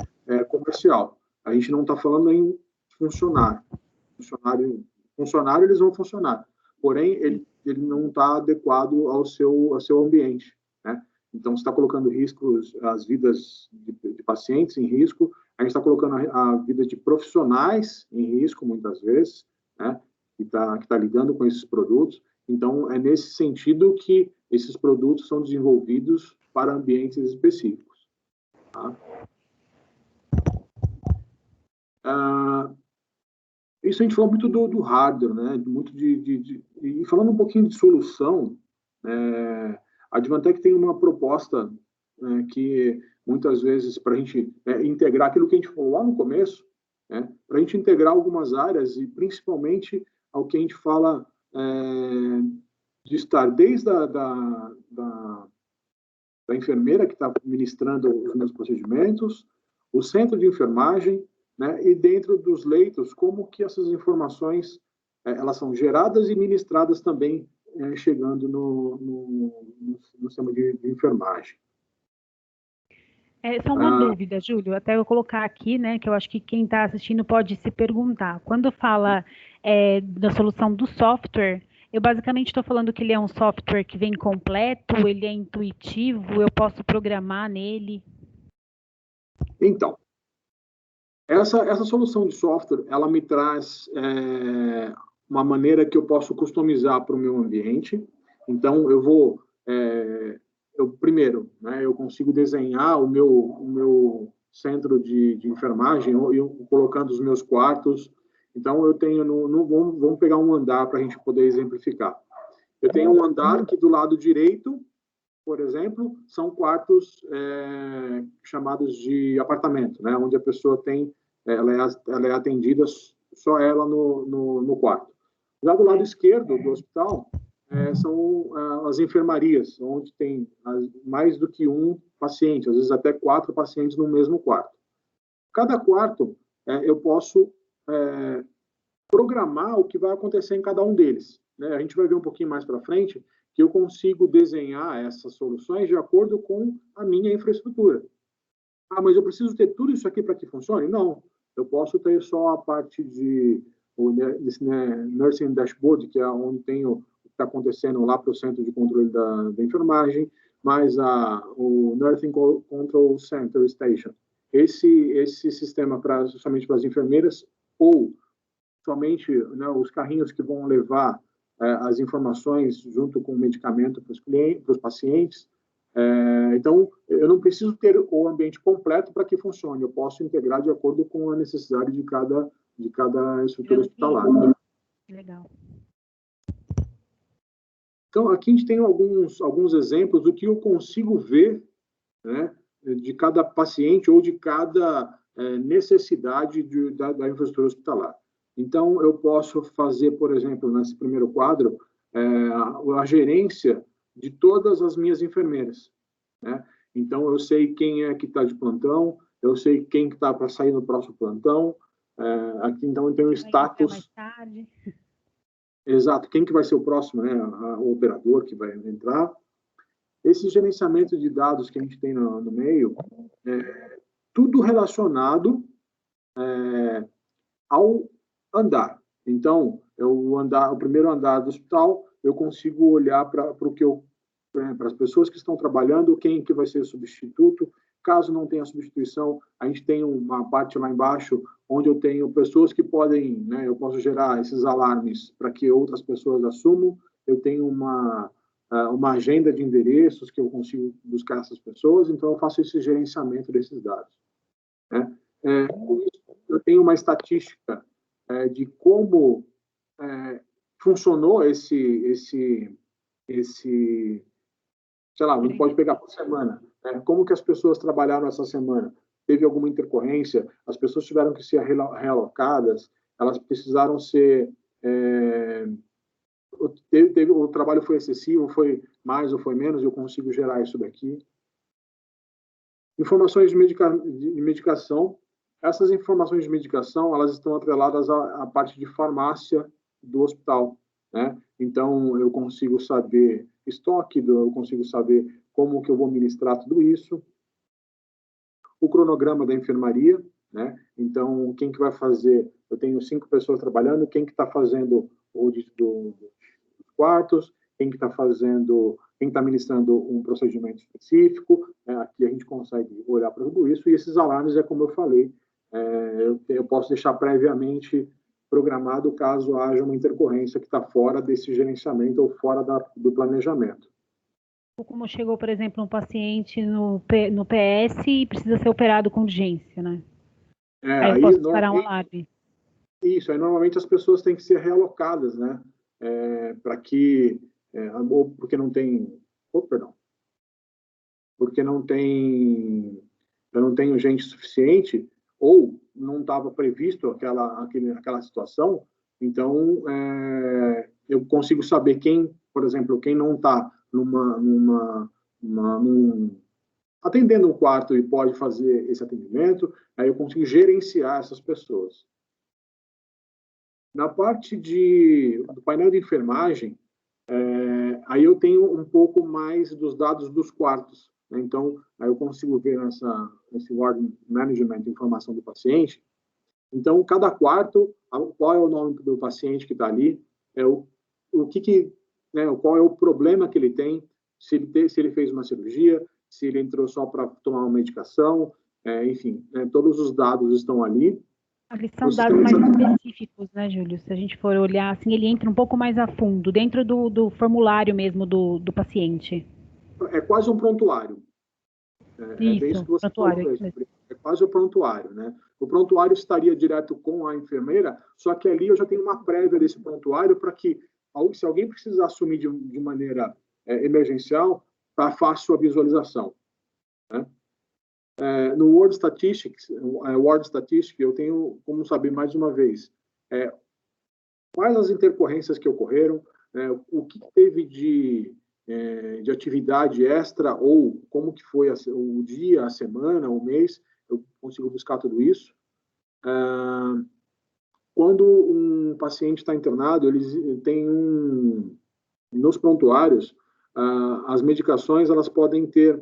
[SPEAKER 2] comercial. A gente não está falando em funcionário eles vão funcionar, porém ele não está adequado ao seu ambiente, né? Então você está colocando as vidas de pacientes em risco, a gente está colocando a vida de profissionais em risco muitas vezes, né? Que está lidando com esses produtos. Então é nesse sentido que esses produtos são desenvolvidos para ambientes específicos. Tá? Isso a gente falou muito do hardware, né? Muito e falando um pouquinho de solução, a Advantech tem uma proposta que muitas vezes para a gente integrar aquilo que a gente falou lá no começo, né? Para a gente integrar algumas áreas e principalmente ao que a gente fala de estar desde da enfermeira que está ministrando os meus procedimentos, o centro de enfermagem, né, e dentro dos leitos, como que essas informações elas são geradas e ministradas também chegando no sistema de enfermagem.
[SPEAKER 3] Só uma dúvida, Júlio, até eu colocar aqui, né, que eu acho que quem está assistindo pode se perguntar. Quando fala da solução do software, eu basicamente estou falando que ele é um software que vem completo, ele é intuitivo, eu posso programar nele?
[SPEAKER 2] Então, essa solução de software, ela me traz uma maneira que eu posso customizar para o meu ambiente. Então, primeiro, né, eu consigo desenhar o meu centro de enfermagem, eu colocando os meus quartos. Então, eu tenho, vamos pegar um andar para a gente poder exemplificar. Eu tenho um andar que do lado direito, por exemplo, são quartos chamados de apartamento, né, onde a pessoa ela é atendida só ela no quarto. Já do lado esquerdo do hospital são as enfermarias, onde tem mais do que um paciente, às vezes até 4 pacientes no mesmo quarto. Cada quarto eu posso programar o que vai acontecer em cada um deles, né? A gente vai ver um pouquinho mais para frente que eu consigo desenhar essas soluções de acordo com a minha infraestrutura. Ah, mas eu preciso ter tudo isso aqui para que funcione? Não, eu posso ter só a parte desse Nursing Dashboard, que é onde tem o que está acontecendo lá para o centro de controle da enfermagem, mais o Nursing Control Center Station. Esse sistema somente para as enfermeiras, ou somente, né, os carrinhos que vão levar as informações junto com o medicamento para os pacientes, Então, eu não preciso ter o ambiente completo para que funcione, eu posso integrar de acordo com a necessidade de cada estrutura hospitalar.
[SPEAKER 3] Legal.
[SPEAKER 2] Então, aqui a gente tem alguns exemplos do que eu consigo ver, né, de cada paciente ou de cada necessidade da infraestrutura hospitalar. Então, eu posso fazer, por exemplo, nesse primeiro quadro, a gerência de todas as minhas enfermeiras, né? Então, eu sei quem é que está de plantão, eu sei quem que está para sair no próximo plantão. Aqui, então, eu tenho o status...
[SPEAKER 3] Mais tarde.
[SPEAKER 2] Exato, quem que vai ser o próximo, né? O operador que vai entrar. Esse gerenciamento de dados que a gente tem no meio, tudo relacionado ao andar. Então, o primeiro andar do hospital, eu consigo olhar para as pessoas que estão trabalhando, quem que vai ser o substituto. Caso não tenha substituição, a gente tem uma parte lá embaixo onde eu tenho pessoas que podem, né, eu posso gerar esses alarmes para que outras pessoas assumam. Eu tenho uma agenda de endereços que eu consigo buscar essas pessoas, então eu faço esse gerenciamento desses dados, né? Com isso, eu tenho uma estatística de como funcionou esse, sei lá, a gente pode pegar por semana, né? Como que as pessoas trabalharam essa semana? Teve alguma intercorrência? As pessoas tiveram que ser realocadas? Elas precisaram ser... o trabalho foi excessivo, foi mais ou foi menos? Eu consigo gerar isso daqui. Informações de medicação. Essas informações de medicação, elas estão atreladas à parte de farmácia do hospital, né? Então, eu consigo saber estoque, eu consigo saber como que eu vou ministrar tudo isso. O cronograma da enfermaria, né? Então, quem que vai fazer? Eu tenho 5 pessoas trabalhando, quem que está fazendo o dos quartos, quem que está fazendo, quem está ministrando um procedimento específico, né? Aqui a gente consegue olhar para tudo isso, e esses alarmes, como eu falei, eu posso deixar previamente programado caso haja uma intercorrência que está fora desse gerenciamento ou fora do planejamento.
[SPEAKER 3] Como chegou, por exemplo, um paciente no PS e precisa ser operado com urgência, né? Aí eu posso disparar um alarme.
[SPEAKER 2] Isso, aí normalmente as pessoas têm que ser realocadas, né? Para que... ou porque não tem... Porque eu não tenho gente suficiente, ou não estava previsto aquela situação, então eu consigo saber quem, por exemplo, quem não está atendendo um quarto e pode fazer esse atendimento, aí eu consigo gerenciar essas pessoas. Na parte do painel de enfermagem, aí eu tenho um pouco mais dos dados dos quartos, né? Então, aí eu consigo ver nesse ward management, informação do paciente. Então, cada quarto, qual é o nome do paciente que está ali, né, qual é o problema que ele tem, se ele fez uma cirurgia, se ele entrou só para tomar uma medicação, enfim, né, todos os dados estão ali.
[SPEAKER 3] Ali são dados mais específicos, né, Júlio? Se a gente for olhar, assim, ele entra um pouco mais a fundo, dentro do formulário mesmo do paciente.
[SPEAKER 2] É quase um prontuário.
[SPEAKER 3] Isso,
[SPEAKER 2] que você
[SPEAKER 3] prontuário.
[SPEAKER 2] falou, é quase o prontuário, né? O prontuário estaria direto com a enfermeira, só que ali eu já tenho uma prévia desse prontuário para que, se alguém precisar assumir de maneira emergencial, tá fácil a visualização, né? No Word Statistics, eu tenho como saber mais uma vez quais as intercorrências que ocorreram, o que teve de atividade extra, ou como que foi o dia, a semana, o mês, eu consigo buscar tudo isso. Quando um paciente está internado, eles têm nos prontuários, as medicações, elas podem ter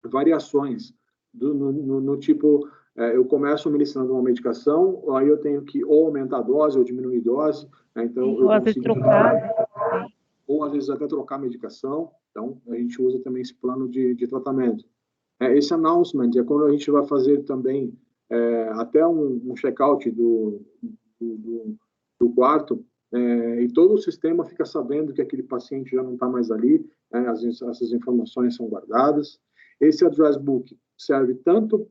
[SPEAKER 2] variações, no tipo, eu começo ministrando uma medicação, aí eu tenho que ou aumentar a dose ou diminuir a dose, né? Então eu consigo trocar, ou às vezes até trocar a medicação. Então a gente usa também esse plano de tratamento. Esse announcement é quando a gente vai fazer também até um check-out do quarto, e todo o sistema fica sabendo que aquele paciente já não está mais ali, né, essas informações são guardadas. Esse address book serve tanto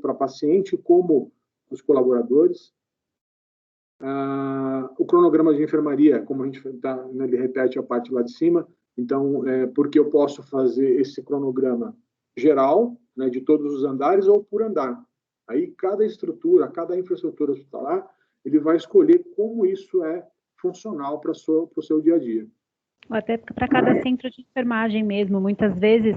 [SPEAKER 2] para paciente como para os colaboradores. O cronograma de enfermaria, como a gente tá, né, ele repete a parte lá de cima, então, porque eu posso fazer esse cronograma geral, né, de todos os andares ou por andar. Aí, cada estrutura, cada infraestrutura hospitalar, ele vai escolher como isso é funcional para o seu dia a dia.
[SPEAKER 3] Ou até para cada centro de enfermagem mesmo. Muitas vezes,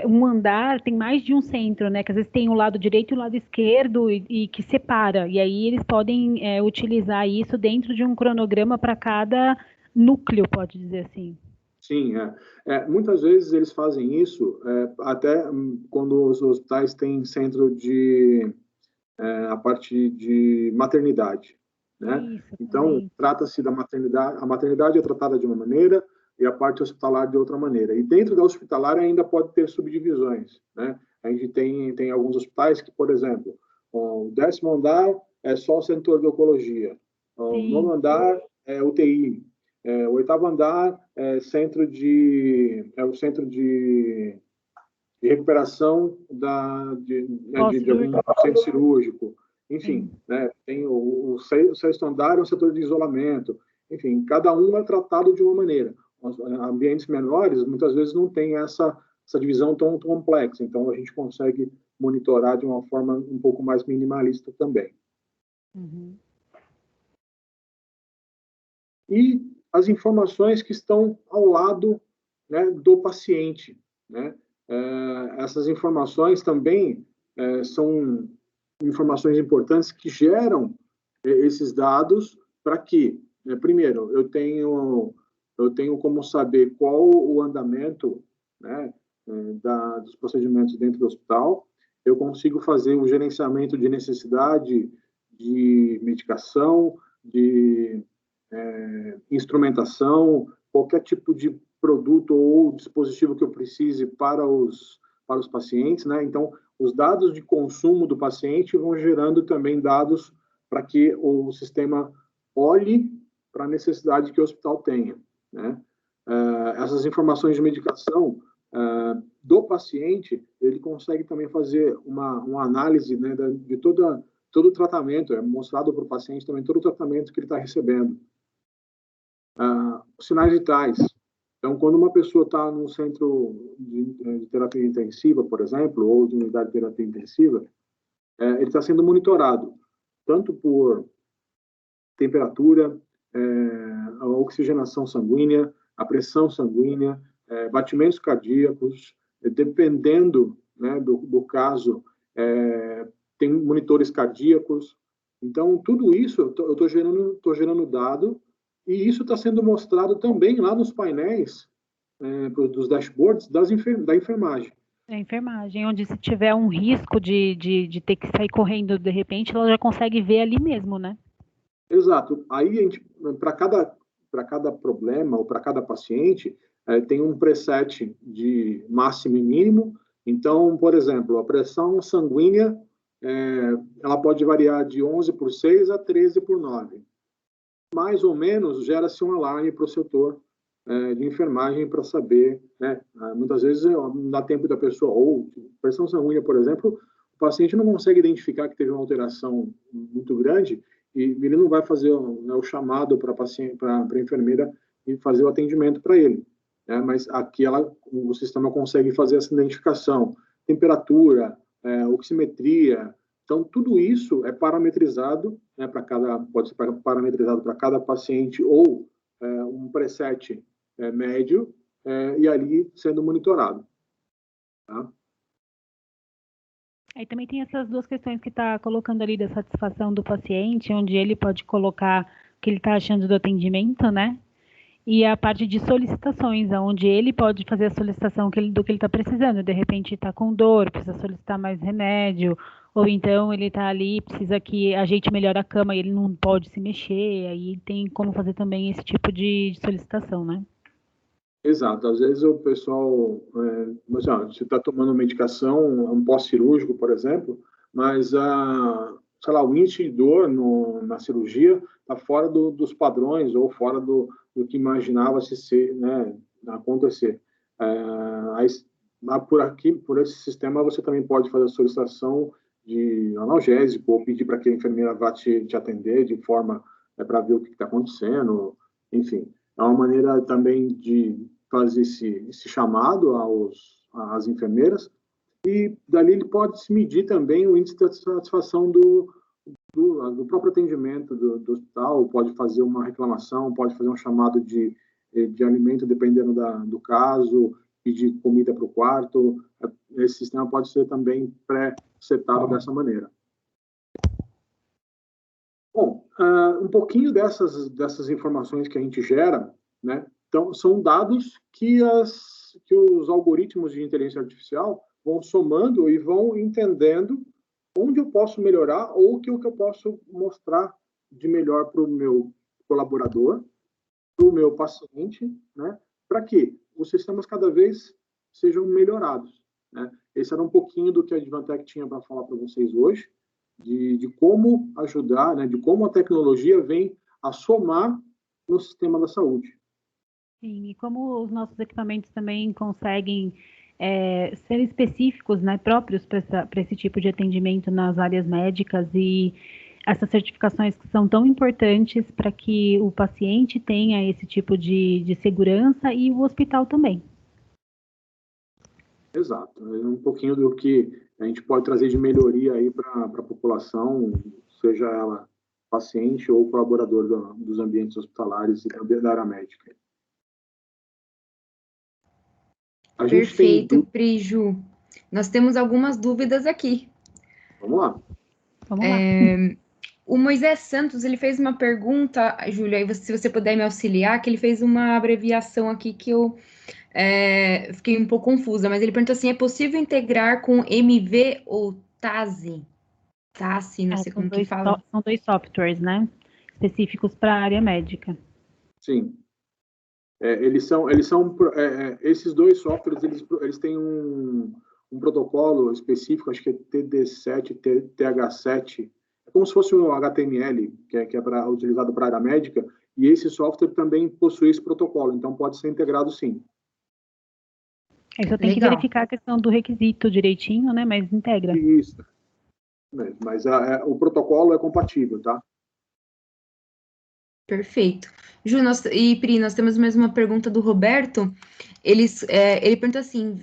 [SPEAKER 3] um andar tem mais de um centro, né? Que às vezes tem o lado direito e o lado esquerdo e que separa. E aí eles podem utilizar isso dentro de um cronograma para cada núcleo, pode dizer assim.
[SPEAKER 2] Sim, muitas vezes eles fazem isso, até quando os hospitais têm centro de a parte de maternidade, né?
[SPEAKER 3] Isso,
[SPEAKER 2] então, trata-se da maternidade, a maternidade é tratada de uma maneira e a parte hospitalar de outra maneira. E dentro da hospitalar ainda pode ter subdivisões, né? A gente tem alguns hospitais que, por exemplo, o 10º andar é só o setor de oncologia, o 9º andar é UTI, o 8º andar é o centro de recuperação de algum centro cirúrgico, enfim, né, tem o 6º andar é um setor de isolamento, enfim, cada um é tratado de uma maneira. Os ambientes menores, muitas vezes, não tem essa divisão tão complexa, então a gente consegue monitorar de uma forma um pouco mais minimalista também.
[SPEAKER 3] Uhum.
[SPEAKER 2] E as informações que estão ao lado, né, do paciente, né? Essas informações também são informações importantes que geram esses dados para que, primeiro, eu tenho como saber qual o andamento, né, dos procedimentos dentro do hospital, eu consigo fazer o gerenciamento de necessidade de medicação, de instrumentação, qualquer tipo de produto ou dispositivo que eu precise para os pacientes, né? Então, os dados de consumo do paciente vão gerando também dados para que o sistema olhe para a necessidade que o hospital tenha, né? Essas informações de medicação do paciente, ele consegue também fazer uma análise, né, de todo o tratamento, é mostrado para o paciente também todo o tratamento que ele está recebendo. Os sinais vitais. Então, quando uma pessoa está num centro de terapia intensiva, por exemplo, ou de unidade de terapia intensiva, ele está sendo monitorado, tanto por temperatura, a oxigenação sanguínea, a pressão sanguínea, batimentos cardíacos, dependendo, né, do caso, tem monitores cardíacos. Então, tudo isso eu estou gerando dado, e isso está sendo mostrado também lá nos painéis dos dashboards da enfermagem.
[SPEAKER 3] A enfermagem, onde se tiver um risco de ter que sair correndo de repente, ela já consegue ver ali mesmo, né?
[SPEAKER 2] Exato. Aí, para cada problema ou para cada paciente, tem um preset de máximo e mínimo. Então, por exemplo, a pressão sanguínea, ela pode variar de 11/6 a 13/9. Mais ou menos, gera-se um alarme para o setor de enfermagem para saber, né? Muitas vezes não dá tempo da pessoa, ou pressão sanguínea, por exemplo, o paciente não consegue identificar que teve uma alteração muito grande e ele não vai fazer o chamado para a enfermeira e fazer o atendimento para ele, né? Mas aqui o sistema consegue fazer essa identificação, temperatura, oximetria. Então, tudo isso é parametrizado, né, pode ser parametrizado para cada paciente ou um preset médio, e ali sendo monitorado. Tá?
[SPEAKER 3] Aí também tem essas duas questões que está colocando ali da satisfação do paciente, onde ele pode colocar o que ele está achando do atendimento, né? E a parte de solicitações, onde ele pode fazer a solicitação do que ele está precisando. De repente está com dor, precisa solicitar mais remédio, ou então ele está ali, precisa que ajeite melhor a cama e ele não pode se mexer. Aí tem como fazer também esse tipo de solicitação, né?
[SPEAKER 2] Exato. Às vezes o pessoal, você está tomando medicação, um pós-cirúrgico, por exemplo, mas sei lá, o índice de dor na cirurgia está fora dos padrões ou fora do que imaginava-se ser, né, acontecer. Por aqui, por esse sistema, você também pode fazer a solicitação de analgésico ou pedir para que a enfermeira vá te atender de forma para ver o que está acontecendo. Enfim, é uma maneira também de fazer esse chamado às enfermeiras, e dali ele pode se medir também o índice de satisfação do próprio atendimento do hospital, pode fazer uma reclamação, pode fazer um chamado de alimento, dependendo do caso, pedir comida para o quarto. Esse sistema pode ser também pré-setado dessa maneira. Bom, um pouquinho dessas informações que a gente gera, né? Então, são dados que os algoritmos de inteligência artificial vão somando e vão entendendo onde eu posso melhorar ou o que eu posso mostrar de melhor para o meu colaborador, para o meu paciente, né? Para que os sistemas cada vez sejam melhorados, né? Esse era um pouquinho do que a Advantech tinha para falar para vocês hoje, de como ajudar, né? De como a tecnologia vem a somar no sistema da saúde.
[SPEAKER 3] Sim, e como os nossos equipamentos também conseguem ser específicos, né, próprios para esse tipo de atendimento nas áreas médicas, e essas certificações que são tão importantes para que o paciente tenha esse tipo de segurança e o hospital também.
[SPEAKER 2] Exato. É um pouquinho do que a gente pode trazer de melhoria aí para a população, seja ela paciente ou colaborador dos ambientes hospitalares e também da área médica.
[SPEAKER 1] Perfeito, Priju. Nós temos algumas dúvidas aqui.
[SPEAKER 2] Vamos lá.
[SPEAKER 1] O Moisés Santos, ele fez uma pergunta, Júlia, aí se você puder me auxiliar, que ele fez uma abreviação aqui que eu fiquei um pouco confusa, mas ele perguntou assim, é possível integrar com MV ou TASI? TASI, não sei como que fala.
[SPEAKER 3] São dois softwares, né, específicos para a área médica.
[SPEAKER 2] Sim. Esses dois softwares, eles têm um protocolo específico, acho que é TD7, TH7, é como se fosse um HTML, que é utilizado para a área médica, e esse software também possui esse protocolo, então pode ser integrado sim.
[SPEAKER 3] Aí só tem que verificar a questão do requisito direitinho, né, mas integra.
[SPEAKER 2] Isso. Mas o protocolo é compatível, tá?
[SPEAKER 1] Perfeito. Ju e Pri, nós temos mais uma pergunta do Roberto. Ele pergunta assim: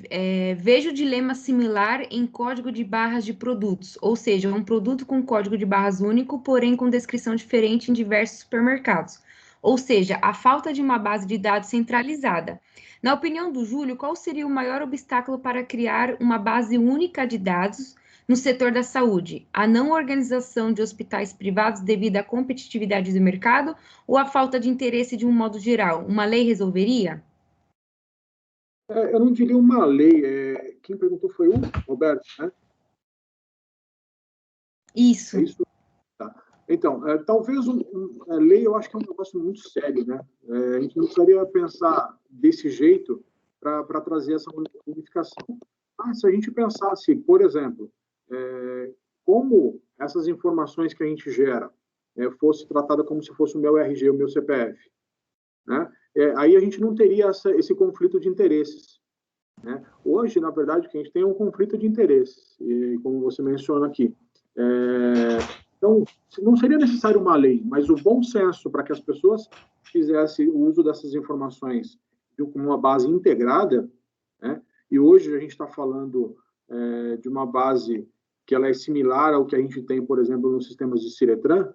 [SPEAKER 1] vejo dilema similar em código de barras de produtos, ou seja, um produto com código de barras único, porém com descrição diferente em diversos supermercados. Ou seja, a falta de uma base de dados centralizada. Na opinião do Júlio, qual seria o maior obstáculo para criar uma base única de dados no setor da saúde? A não organização de hospitais privados devido à competitividade do mercado ou a falta de interesse de um modo geral? Uma lei resolveria?
[SPEAKER 2] Eu não diria uma lei. Quem perguntou foi o Roberto, né?
[SPEAKER 1] Isso.
[SPEAKER 2] É isso? Tá. Então, talvez a lei, eu acho que é um negócio muito sério, né? A gente não precisaria pensar desse jeito para trazer essa unificação. Se a gente pensasse, por exemplo, como essas informações que a gente gera fosse tratada como se fosse o meu RG, o meu CPF, né? Aí a gente não teria esse conflito de interesses, né? Hoje, na verdade, o que a gente tem é um conflito de interesses, e, como você menciona aqui. Então, não seria necessário uma lei, mas o bom senso para que as pessoas fizessem o uso dessas informações com uma base integrada, né? E hoje a gente está falando de uma base que ela é similar ao que a gente tem, por exemplo, nos sistemas de Ciretran.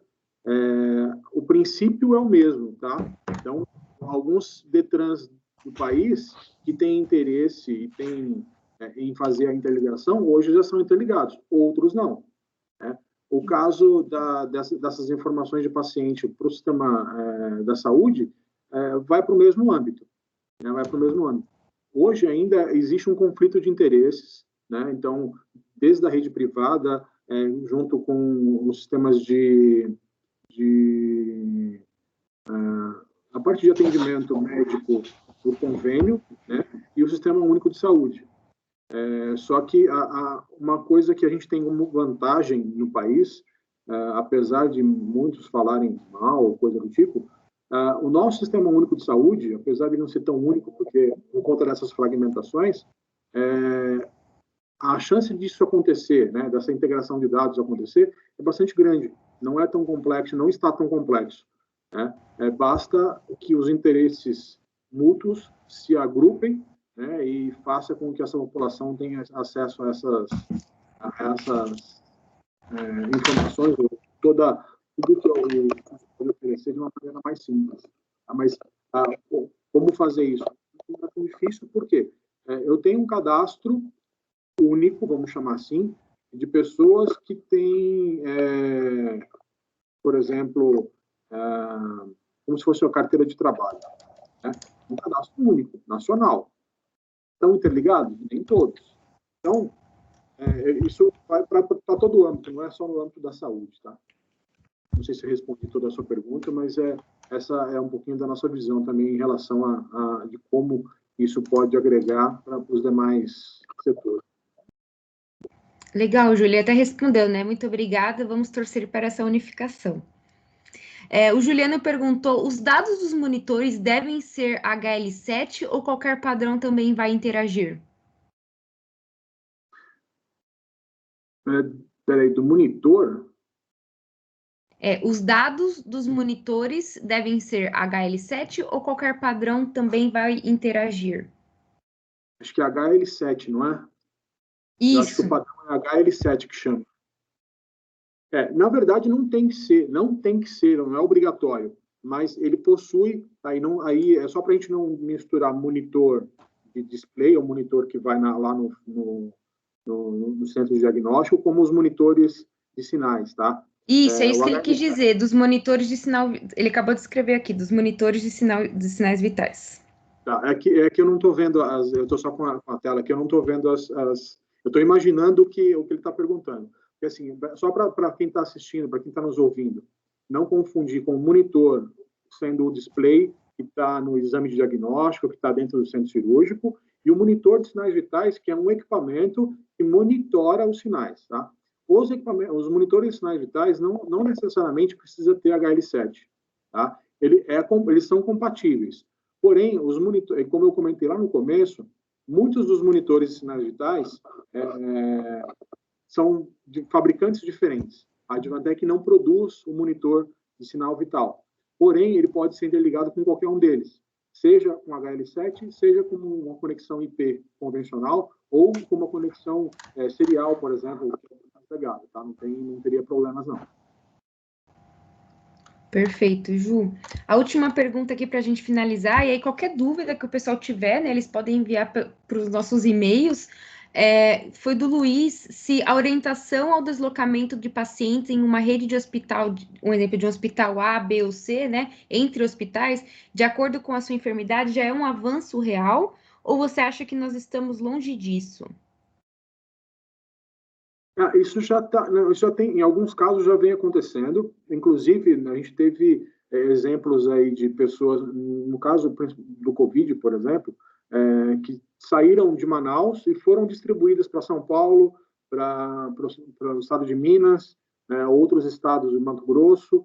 [SPEAKER 2] O princípio é o mesmo, tá? Então, alguns DETRANs do país que têm interesse e têm em fazer a interligação, hoje já são interligados, outros não, né? O caso dessas informações de paciente para o sistema da saúde vai para o mesmo âmbito, né? Vai para o mesmo âmbito. Hoje ainda existe um conflito de interesses, né? Então, desde a rede privada, junto com os sistemas a parte de atendimento médico do convênio, né? E o Sistema Único de Saúde. Só que uma coisa que a gente tem como vantagem no país, apesar de muitos falarem mal, coisa do tipo, O nosso Sistema Único de Saúde, apesar de não ser tão único, porque por conta dessas fragmentações, a chance disso acontecer, né, dessa integração de dados acontecer, é bastante grande. Não é tão complexo, não está tão complexo. Né? Basta que os interesses mútuos se agrupem, né, e faça com que essa população tenha acesso a essas informações, tudo que eu pode oferecer de uma maneira mais simples. Mas como fazer isso? Não é tão difícil, por quê? Eu tenho um cadastro único, vamos chamar assim, de pessoas que têm, por exemplo, como se fosse uma carteira de trabalho. Né? Um cadastro único, nacional. Estão interligados? Nem todos. Então, isso vai para todo o âmbito, não é só no âmbito da saúde, tá? Não sei se eu respondi toda a sua pergunta, mas essa é um pouquinho da nossa visão também em relação de como isso pode agregar para os demais setores.
[SPEAKER 1] Legal, Júlia, até respondeu, né? Muito obrigada, vamos torcer para essa unificação. O Juliano perguntou, os dados dos monitores devem ser HL7 ou qualquer padrão também vai interagir?
[SPEAKER 2] Peraí, do monitor?
[SPEAKER 1] Os dados dos monitores devem ser HL7 ou qualquer padrão também vai interagir?
[SPEAKER 2] Acho que é HL7, não é?
[SPEAKER 1] Isso.
[SPEAKER 2] Eu acho que o padrão é HL7 que chama. Na verdade, não tem que ser, não é obrigatório, mas ele possui, aí é só para a gente não misturar monitor de display, ou monitor que vai lá no centro de diagnóstico, como os monitores de sinais, tá?
[SPEAKER 1] Isso, é isso que ele quis dizer, dos monitores de sinal, ele acabou de escrever aqui, dos monitores de sinais vitais.
[SPEAKER 2] Tá, é que eu não estou vendo, eu estou só com a tela aqui, eu não estou vendo eu estou imaginando o que ele está perguntando. Porque, assim, só para quem está assistindo, para quem está nos ouvindo, não confundir com o monitor sendo o display que está no exame de diagnóstico, que está dentro do centro cirúrgico, e o monitor de sinais vitais, que é um equipamento que monitora os sinais, tá? Os monitores de sinais vitais não necessariamente precisa ter HL7, tá? Eles são compatíveis. Porém, os monitores, como eu comentei lá no começo, muitos dos monitores de sinais vitais são de fabricantes diferentes. A Advantech não produz o monitor de sinal vital. Porém, ele pode ser interligado com qualquer um deles, seja com HL7, seja com uma conexão IP convencional ou com uma conexão serial, por exemplo, pegada, tá? Não teria problemas, não.
[SPEAKER 1] Perfeito, Ju. A última pergunta aqui para a gente finalizar, e aí qualquer dúvida que o pessoal tiver, né, eles podem enviar para os nossos e-mails, foi do Luiz, se a orientação ao deslocamento de pacientes em uma rede de hospital, um exemplo de um hospital A, B ou C, né, entre hospitais, de acordo com a sua enfermidade, já é um avanço real, ou você acha que nós estamos longe disso?
[SPEAKER 2] Isso já tem, em alguns casos já vem acontecendo, inclusive a gente teve exemplos aí de pessoas, no caso do Covid, por exemplo, que saíram de Manaus e foram distribuídas para São Paulo, para o estado de Minas, outros estados de Mato Grosso,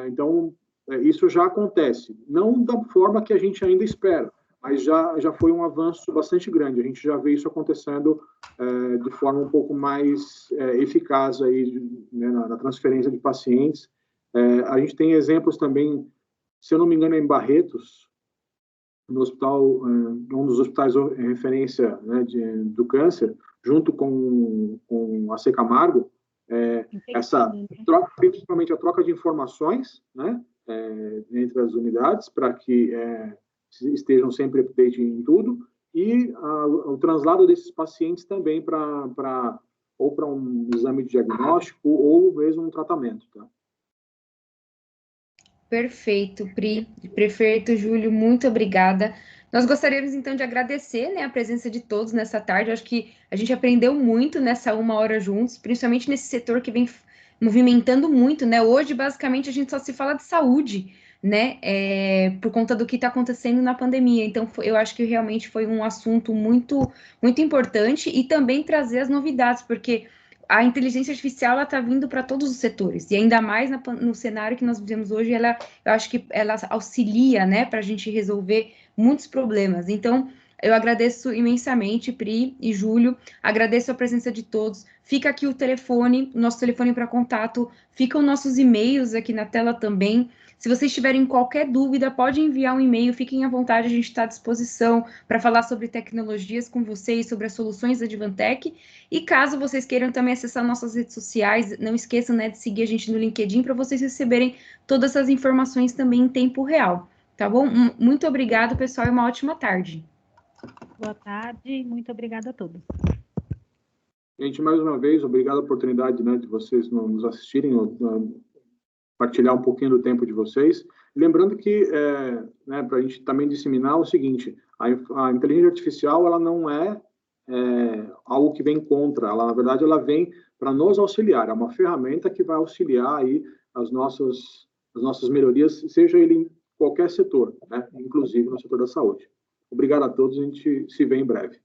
[SPEAKER 2] então isso já acontece, não da forma que a gente ainda espera, mas já foi um avanço bastante grande. A gente já vê isso acontecendo de forma um pouco mais eficaz aí, né, na transferência de pacientes. A gente tem exemplos também, se eu não me engano, em Barretos, no hospital, um dos hospitais em referência, né, do câncer, junto com a C. Camargo, principalmente a troca de informações, né, entre as unidades, para que estejam sempre update em tudo, e o translado desses pacientes também para um exame de diagnóstico ou mesmo um tratamento, tá?
[SPEAKER 1] Perfeito, Pri. Perfeito, Júlio, muito obrigada. Nós gostaríamos, então, de agradecer, né, a presença de todos nessa tarde. Eu acho que a gente aprendeu muito nessa 1 hora juntos, principalmente nesse setor que vem movimentando muito, né? Hoje, basicamente, a gente só se fala de saúde, né? Por conta do que está acontecendo na pandemia. Então, eu acho que realmente foi um assunto muito, muito importante e também trazer as novidades, porque a inteligência artificial está vindo para todos os setores, e ainda mais no cenário que nós vivemos hoje, eu acho que ela auxilia, né, para a gente resolver muitos problemas. Então, eu agradeço imensamente, Pri e Júlio, agradeço a presença de todos. Fica aqui o telefone, nosso telefone para contato, ficam nossos e-mails aqui na tela também. Se vocês tiverem qualquer dúvida, pode enviar um e-mail, fiquem à vontade, a gente está à disposição para falar sobre tecnologias com vocês, sobre as soluções da Advantech. E caso vocês queiram também acessar nossas redes sociais, não esqueçam, né, de seguir a gente no LinkedIn para vocês receberem todas essas informações também em tempo real. Tá bom? Muito obrigado, pessoal, e uma ótima tarde.
[SPEAKER 3] Boa tarde, muito obrigada a todos.
[SPEAKER 2] Gente, mais uma vez, obrigado a oportunidade, né, de vocês nos assistirem, partilhar um pouquinho do tempo de vocês. Lembrando que, né, para a gente também disseminar o seguinte, a inteligência artificial, ela não é algo que vem contra, ela, na verdade, ela vem para nos auxiliar, é uma ferramenta que vai auxiliar aí as nossas melhorias, seja ele em qualquer setor, né, inclusive no setor da saúde. Obrigado a todos, a gente se vê em breve.